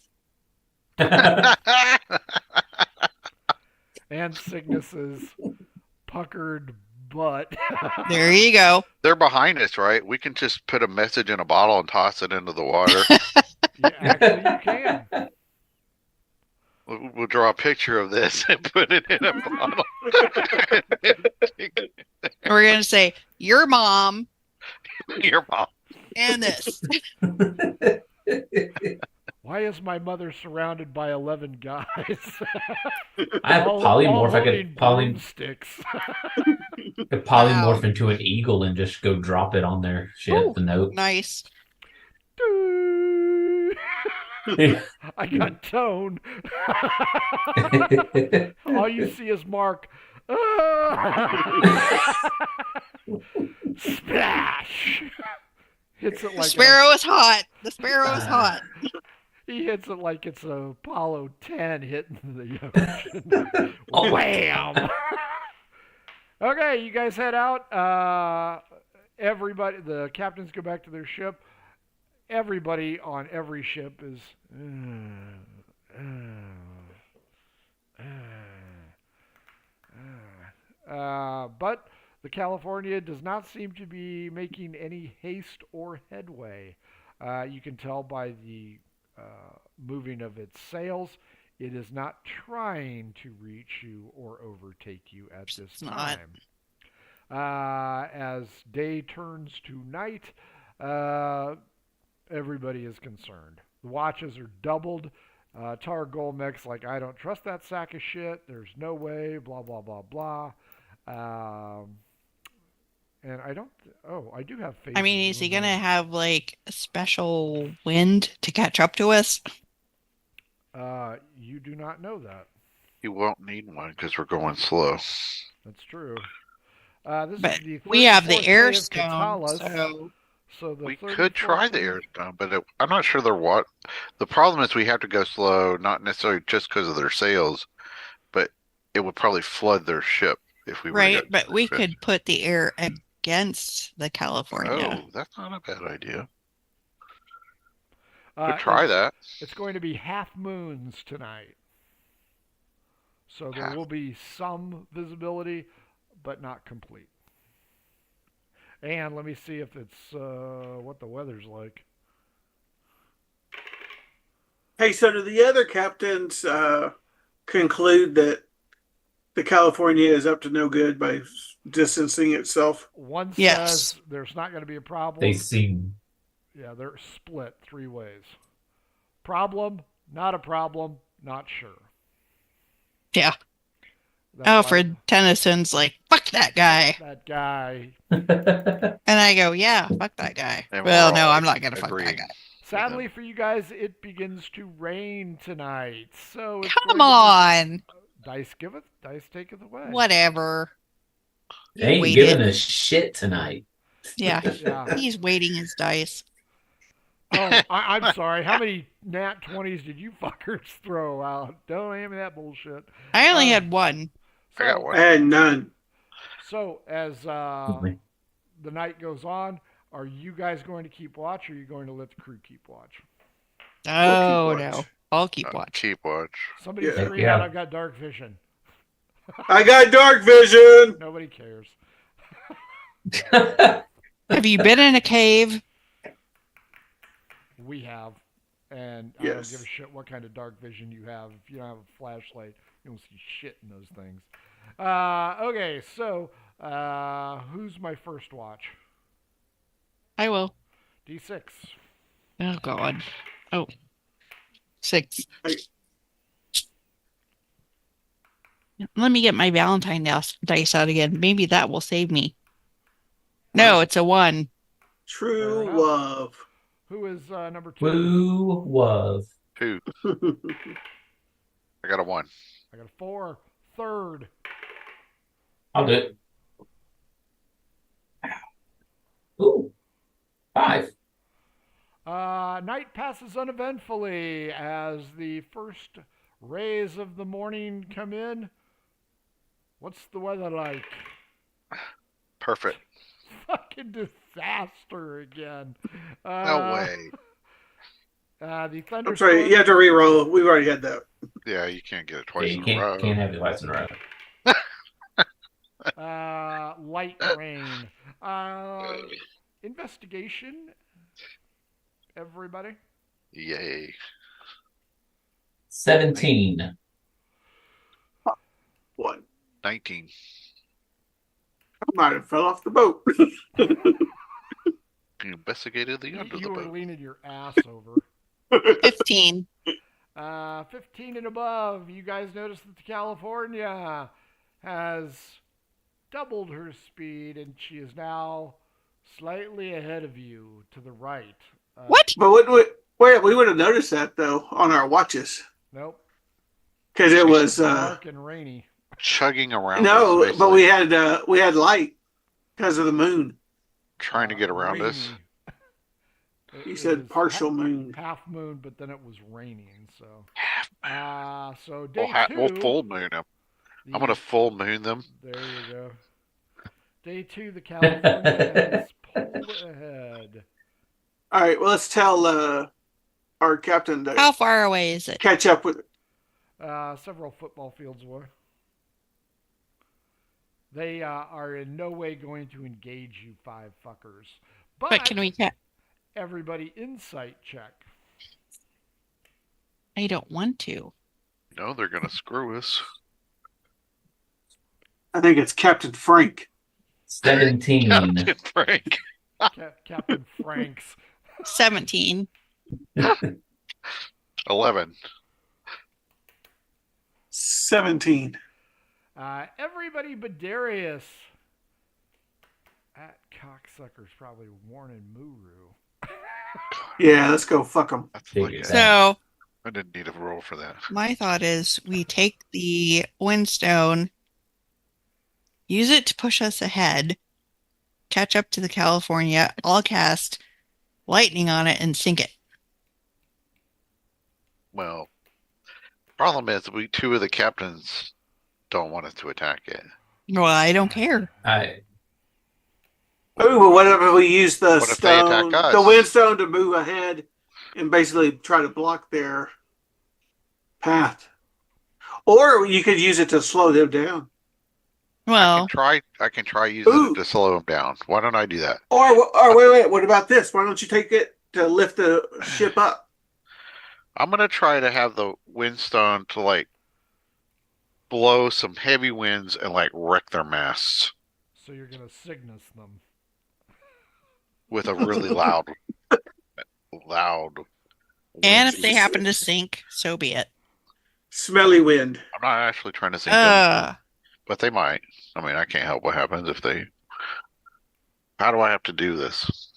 and Cygnus's puckered butt. There you go. They're behind us, right? We can just put a message in a bottle and toss it into the water. Yeah, actually, you can. We'll draw a picture of this and put it in a bottle. We're gonna say your mom Your mom. and this. Why is my mother surrounded by 11 guys? I have a All polymorph. I holding could broomsticks. polymorph Wow. into an eagle and just go drop it on their ship. Oh. The note. Nice. I got tone. All you see is Mark. Splash! Hits it The like sparrow is hot. The sparrow is hot. he hits it like it's a Apollo 10 hitting the ocean. Wham! Okay, you guys head out. Everybody, the captains go back to their ship. Everybody on every ship is. But the California does not seem to be making any haste or headway. You can tell by the moving of its sails. It is not trying to reach you or overtake you at this It's not. time. As day turns to night, everybody is concerned. The watches are doubled. Tar Golmek's like, I don't trust that sack of shit. There's no way, blah, blah, blah, blah. And I don't, I do have faith. I mean, is he gonna have like a special wind to catch up to us? You do not know that. You won't need one because we're going slow. That's true. This But is the we have the 34th air day of stone, Katalas, so the We 34th could try the day- airstone, but I'm not sure they're what. The problem is we have to go slow, not necessarily just because of their sails, but it would probably flood their ship if we were to right? go But we too could put the air against the fast. California. Oh, that's not a bad idea. Could try it's, that. it's going to be half moons tonight. So there Half. will be some visibility, but not complete. And let me see if it's what the weather's like. Hey, so do the other captains conclude that the California is up to no good by distancing itself? One Yes. says there's not going to be a problem. They seem Yeah, they're split 3 ways. Problem, not a problem, not sure. Yeah. That's Alfred Tennyson's like, fuck that guy. That guy. And I go, yeah, fuck that guy. And Well, we're no, all I'm not going to fuck that agreeing. guy. Sadly for you guys, it begins to rain tonight. So it's Come going to on. be, dice giveth, dice taketh away. Whatever. they ain't waited. giving a shit tonight. Yeah. Yeah. He's waiting his dice. Oh, I'm sorry. How many nat 20s did you fuckers throw out? Don't hand me that bullshit. I only had one. I got one. I had none. So as the night goes on, are you guys going to keep watch, or are you going to let the crew keep watch? Oh, watch. no. I'll keep watch. Keep watch. Somebody Yeah. scream Yeah. out, I've got dark vision. I got dark vision. Nobody cares. Have you been in a cave? We have. And I Yes. don't give a shit what kind of dark vision you have. If you don't have a flashlight, you don't see shit in those things. Okay, so who's my first watch? I will. D6. Oh, God. Oh. 6. Let me get my Valentine dice out again. Maybe that will save me. No, it's a 1. True Fair enough. love. Who is number 2? Woo was. 2. I got a 1. I got a 4. Third. I'll do it. Ooh. 5. Night passes uneventfully as the first rays of the morning come in. What's the weather like? Perfect. Fucking disaster again. No way. The I'm thunderstorm. sorry, you have to re-roll. We've already had that. Yeah, you can't get it Yeah, twice you in a row. can't have it twice in a row. Light rain. Investigation. Everybody. Yay. 17. 1. 19. I might have fell off the boat. You investigated the under You the were boat. leaning your ass over. 15. 15 and above. You guys notice that the California has doubled her speed, and she is now slightly ahead of you to the right. What? But we would have noticed that though on our watches Nope. because it was Dark and rainy. Chugging around no, us, but basically, we had light because of the moon. trying to get around us. Rainy. You It said was partial moon. half moon, but then it was raining. So, Half so day We'll 2. full moon them. I'm the- gonna full moon them. There you go. Day 2, the California is pulled ahead. All right, well let's tell our captain to How far away is it? catch up with. Several football fields away. They are in no way going to engage you 5 fuckers. But can we Everybody insight check. I don't want to. No, they're gonna screw us. I think it's Captain Frank. 17. Captain Frank. Captain Franks. 17. 11. 17. Everybody but Darius. That cocksucker's probably warning Muru. Yeah, let's go fuck him. That's Figure like that. So I didn't need a roll for that. My thought is we take the windstone, use it to push us ahead, catch up to the California, all cast lightning on it, and sink it. Well, problem is two of the captains don't want us to attack it. Well, I don't care. Oh, but what if we use the What if they attack stone, us? the windstone, to move ahead and basically try to block their path? Or you could use it to slow them down. Well, I can try using it to slow them down. Why don't I do that? Or wait. What about this? Why don't you take it to lift the ship up? I'm gonna try to have the windstone to like blow some heavy winds and like wreck their masts So you're gonna Cygnus them. with a really loud. and wind if they speed. happen to sink, so be it. Smelly wind. I'm not actually trying to sink them, Uh, but they might. I mean, I can't help what happens if they. How do I have to do this?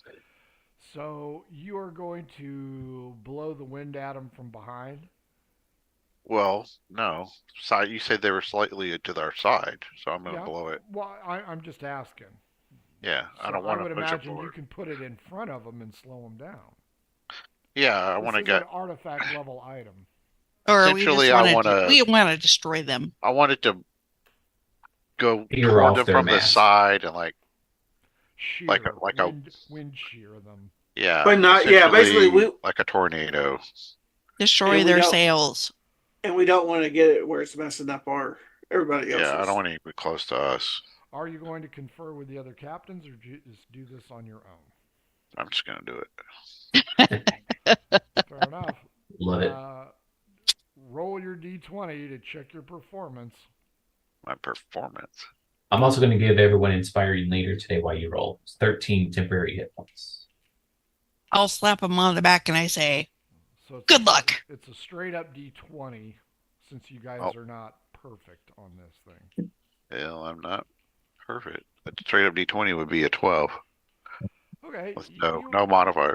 So you are going to blow the wind at them from behind? Well, no. Side. You said they were slightly to their side, so I'm going to blow it. Well, I'm just asking. Yeah, So I don't want I would to push it imagine you forward. can put it in front of them and slow them down. Yeah, I want to This is get. an artifact level item. or we Essentially, just I want to wanna- we want to destroy them. I want it to go Peter toward off them their from the mast. side and like Shear, Like a- wind shear them. yeah. But not- yeah, basically essentially we- like a tornado. Destroy And we their don't- sails. And we don't want to get it where it's messing up everybody else's. Yeah, I don't want to be close to us. Are you going to confer with the other captains, or just do this on your own? I'm just going to do it. Fair enough. Love it. Roll your d20 to check your performance. My performance. I'm also going to give everyone inspiring leader today while you roll. It's 13 temporary hit points. I'll slap them on the back and I say, So it's "Good luck." It's a straight up d20, since you guys are not perfect on this thing. Hell, I'm not perfect. A straight up D20 would be a 12 Okay. with no modifiers.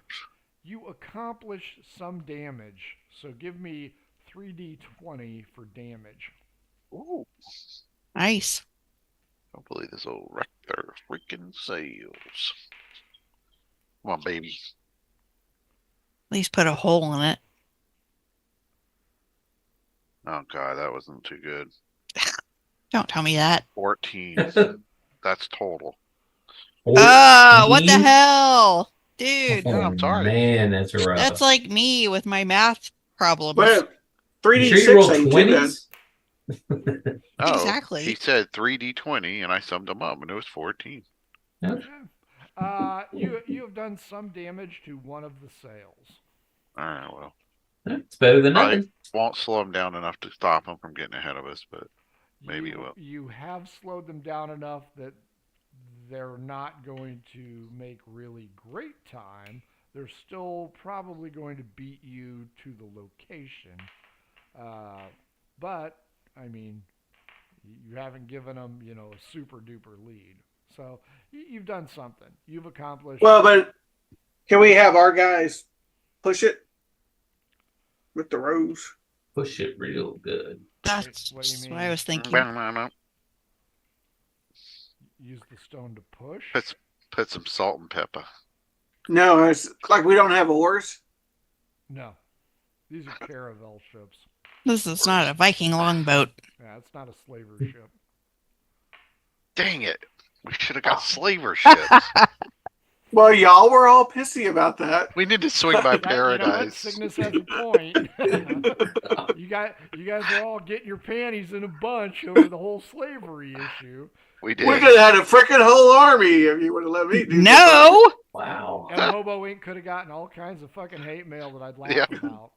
You accomplish some damage, so give me 3d20 for damage. Ooh, Nice. hopefully this will wreck their freaking sails. Come on, baby. At least put a hole in it. Oh god, that wasn't too good. Don't tell me that. 14. That's total. What the hell? Dude, Yeah, I'm sorry. Man, that's rough. that's like me with my math problems. Well, You 3D6 sure you rolled ain't too bad. 20s? Oh, Exactly. He said 3d20 and I summed them up and it was 14. Yeah. You have done some damage to one of the sails. Alright, well. It's better than I nothing. won't slow them down enough to stop them from getting ahead of us, but maybe it will. You have slowed them down enough that they're not going to make really great time. They're still probably going to beat you to the location. But, I mean, you haven't given them, a super duper lead. So you've done something. You've accomplished. Well, but can we have our guys push it with the rose? Push it real good. That's What do you what mean? I was thinking. Use the stone to push. Put some salt and pepper. No, it's like we don't have oars. No, these are caravel ships. This is not a Viking longboat. Yeah, it's not a slaver ship. Dang it. We should have got slaver ships. Well, y'all were all pissy about that. We need to swing by You know what? paradise. Cygnus has a point. you guys are all getting your panties in a bunch over the whole slavery issue. We did. We could have had a freaking whole army if you would have let me do No! Wow. And Hobo Inc. could have gotten all kinds of fucking hate mail that I'd laugh Yeah. about.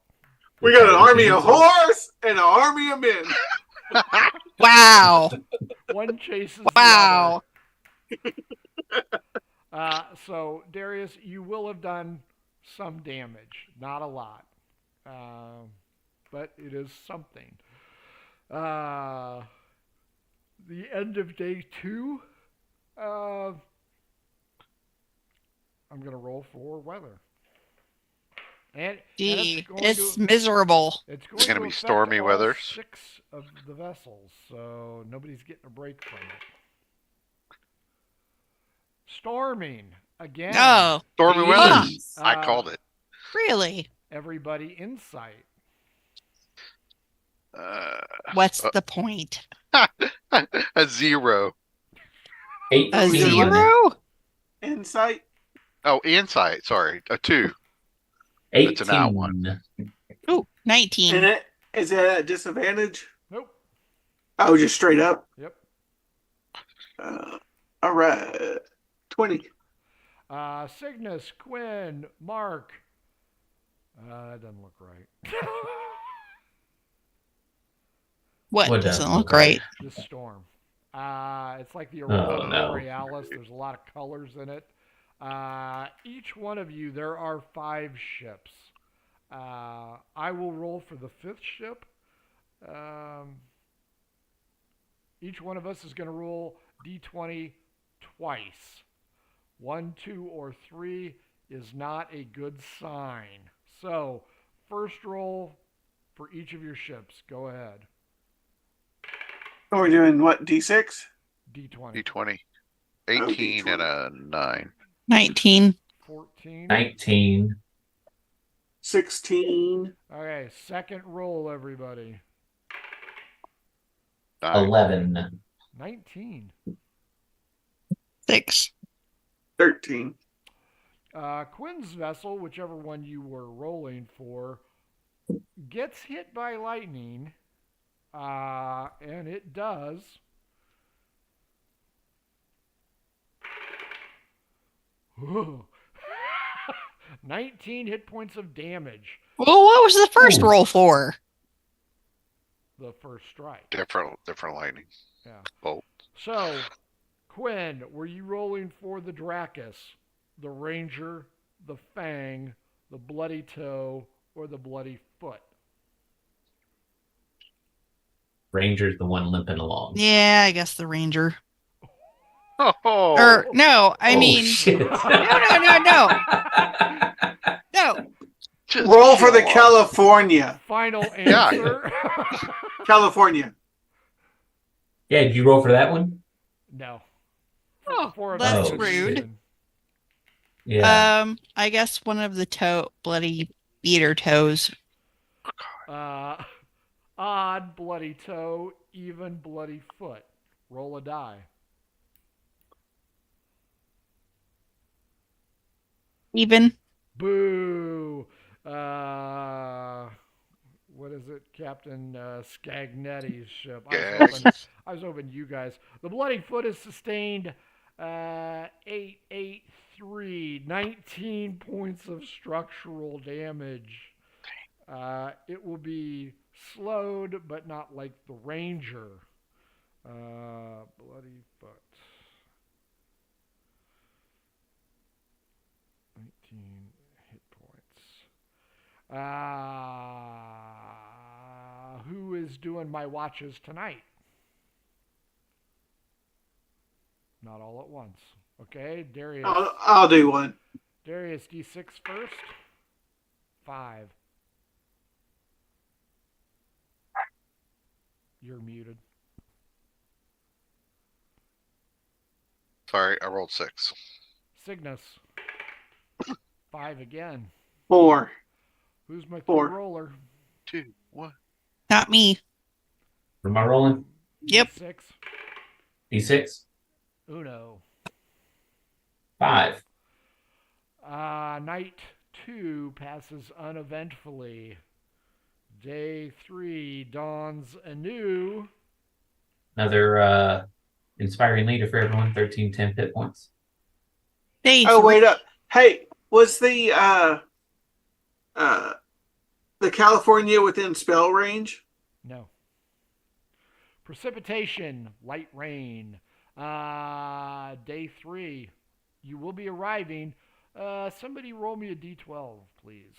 We got an army of whores and an army of men. Wow. One chases Wow. the other. So, Darius, you will have done some damage. Not a lot. But it is something. The end of day 2. I'm going to roll for weather. And Gee, it's it's miserable. it's Is it going gonna to be affect stormy all weather? 6 of the vessels, so nobody's getting a break from it. Storming again. Oh, Stormy weather. Jeez. I called it. really? Everybody insight. What's the point? A 0. A 18. 0? Insight. Oh, insight. Sorry, a 2. It's an out one. 18. Ooh, 19. And is it at disadvantage? Nope. Oh, just straight up. Yep. All right. 20. Cygnus, Quinn, Mark. That doesn't look right. What What doesn't doesn't look look right? right? This storm. It's like the Aurora no. Borealis. There's a lot of colors in it. Each one of you, there are 5 ships. I will roll for the 5th ship. Each one of us is going to roll d20 twice. 1, 2, or 3 is not a good sign. So, first roll for each of your ships. Go ahead. Are we doing what? D6? D20. D20. 18 and a 9. 19. 14. 19. 16. Okay, second roll, everybody. 9. 11. 19. 6. 13. Quinn's vessel, whichever one you were rolling for, gets hit by lightning, and it does. Whoa. 19 hit points of damage. Well, what was the first Ooh. roll for? The first strike. Different lightning. Yeah. Bolt. So, Quinn, were you rolling for the Dracus, the Ranger, the Fang, the Bloody Toe, or the Bloody Foot? Ranger's the one limping along. Yeah, I guess the Ranger. Oh. Or, no, I Oh, mean, shit. no. Just Roll for the kill 'em. California. Final answer? California. Yeah, did you roll for that one? No. Oh, For a that's Oh, rude. shit. Yeah. I guess one of the bloody beater toes. Odd, Bloody Toe, even, Bloody Foot. Roll a die. Even. Boo! What is it, Captain Scagnetti's ship? I was hoping you guys. The Bloody Foot is sustained 883, 19 points of structural damage. It will be slowed, but not like the Ranger. Bloody Foot. 19 hit points. Who is doing my watches tonight? Not all at once. Okay, Darius. I'll do one. Darius, D6 first. 5. You're muted. Sorry, I rolled 6. Cygnus. 5 again. 4. Who's my 4. third roller? 2, 1. Not me. What am I rolling? Yep. 6. D6? Uno. 5. Night 2 passes uneventfully. Day 3 dawns anew. Another inspiring leader for everyone. 13 10 hit points. Day Oh, 3. wait up. Hey, was the California within spell range? No. Precipitation, light rain. Day 3, you will be arriving. Somebody roll me a d12, please.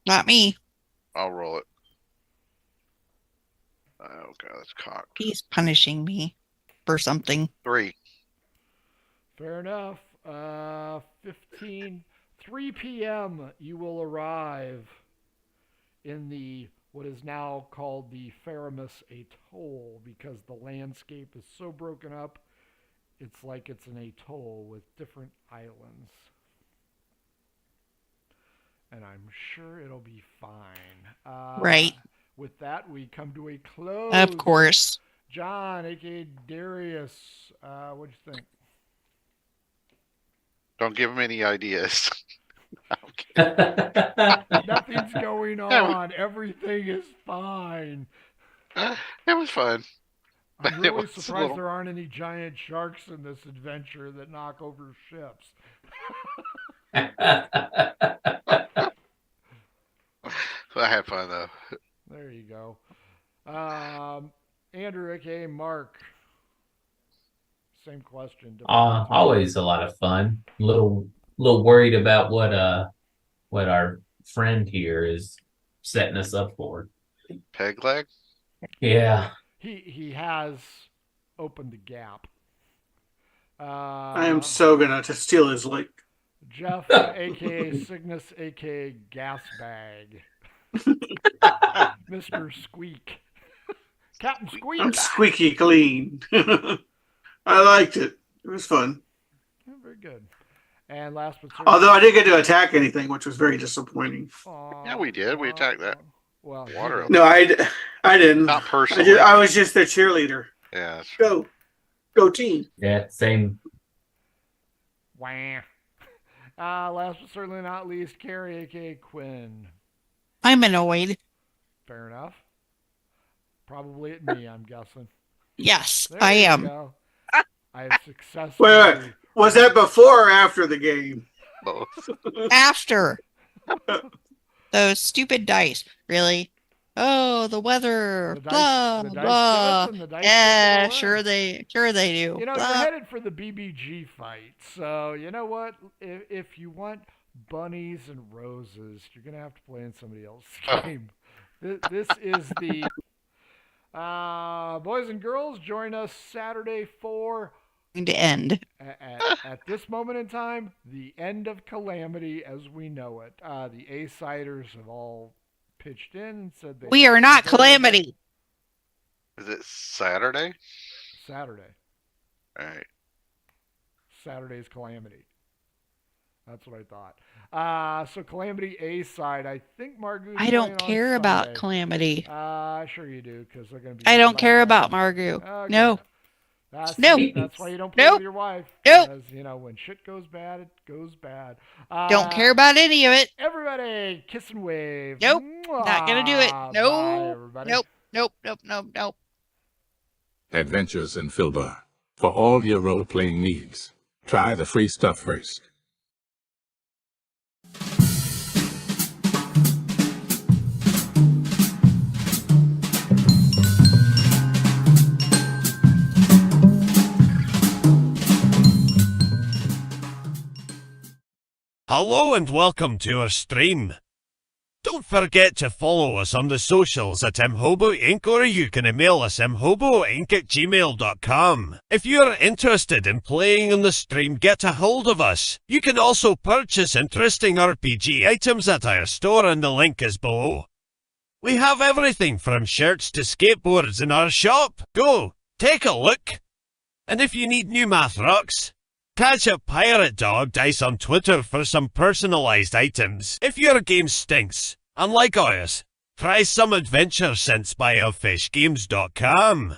Not me. I'll roll it. Oh, God, that's cocked. He's punishing me for something. 3. Fair enough. 3 p.m. you will arrive in what is now called the Faramus Atoll, because the landscape is so broken up, it's like it's an atoll with different islands. And I'm sure it'll be fine. Right. With that, we come to a close. Of course. John, a.k.a. Darius, what'd you think? Don't give him any ideas. Nothing's going on. Everything is fine. It was fun. I'm It really was a surprised little- there aren't any giant sharks in this adventure that knock over ships. I had fun though. There you go. Andrew, aka Mark. Same question. Always a lot of fun. Little worried about what our friend here is setting us up for. Peg leg? Yeah. He has opened the gap. I am so gonna to steal his leg. Jeff, aka Cygnus, aka Gas Bag. Mr. Squeak. Captain Squeak. I'm squeaky clean. I liked it. It was fun. Yeah, very good. And last but certainly, Although I didn't get to attack anything, which was very disappointing. Yeah, we did. We attacked that. Well, Water. No, I didn't. Not personally. I was just their cheerleader. Yeah. That's true. Go team. Yeah, same. Wah. Last but certainly not least, Carrie, aka Quinn. I'm annoyed. Fair enough. Probably at me, I'm guessing. Yes, There I you am. go. I have successfully. Wait. Was that before or after the game? Both. After. Those stupid dice. Really? Oh, the weather. The dice- blah, the dice blah. get us and the dice Yeah, get us sure they do. You know, Blah. you're headed for the BBG fight. So, you know what? If you want bunnies and roses, you're going to have to play in somebody else's game. This is the... boys and girls, join us Saturday for... To end. At this moment in time, the end of Calamity as we know it. The A-siders have all pitched in and said they... We are not Calamity. Is it Saturday? Saturday. All right. Saturday's Calamity. That's what I thought. So Calamity A-side, I think Margoo's I don't playing on care about Sunday. Calamity. Sure you do, because they're going to be... I don't care about Margoo. Okay. No. That's why you don't play Nope. with your wife. Nope. Because, you know, when shit goes bad, it goes bad. Don't care about any of it. Everybody, kiss and wave. Nope. Mwah. Not gonna do it. No. Bye, everybody. Nope. Adventures in Filbar. For all your role-playing needs, try the free stuff first. Hello and welcome to our stream. Don't forget to follow us on the socials at Mhobo Inc. or you can email us mhoboinc@gmail.com. If you're interested in playing on the stream, get a hold of us. You can also purchase interesting RPG items at our store and the link is below. We have everything from shirts to skateboards in our shop. Go, take a look. And if you need new math rocks, catch a Pirate Dog Dice on Twitter for some personalized items. If your game stinks, unlike ours, try some adventure scents by elfishgames.com.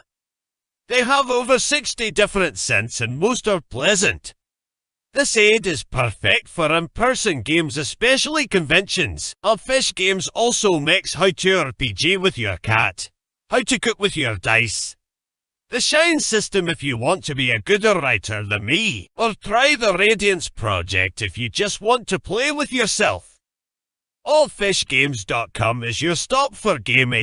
They have over 60 different scents and most are pleasant. This aid is perfect for in-person games, especially conventions. Elfish Games also makes how to RPG with your cat, how to cook with your dice, the Shine system if you want to be a gooder writer than me, or try the Radiance project if you just want to play with yourself. Allfishgames.com is your stop for gaming.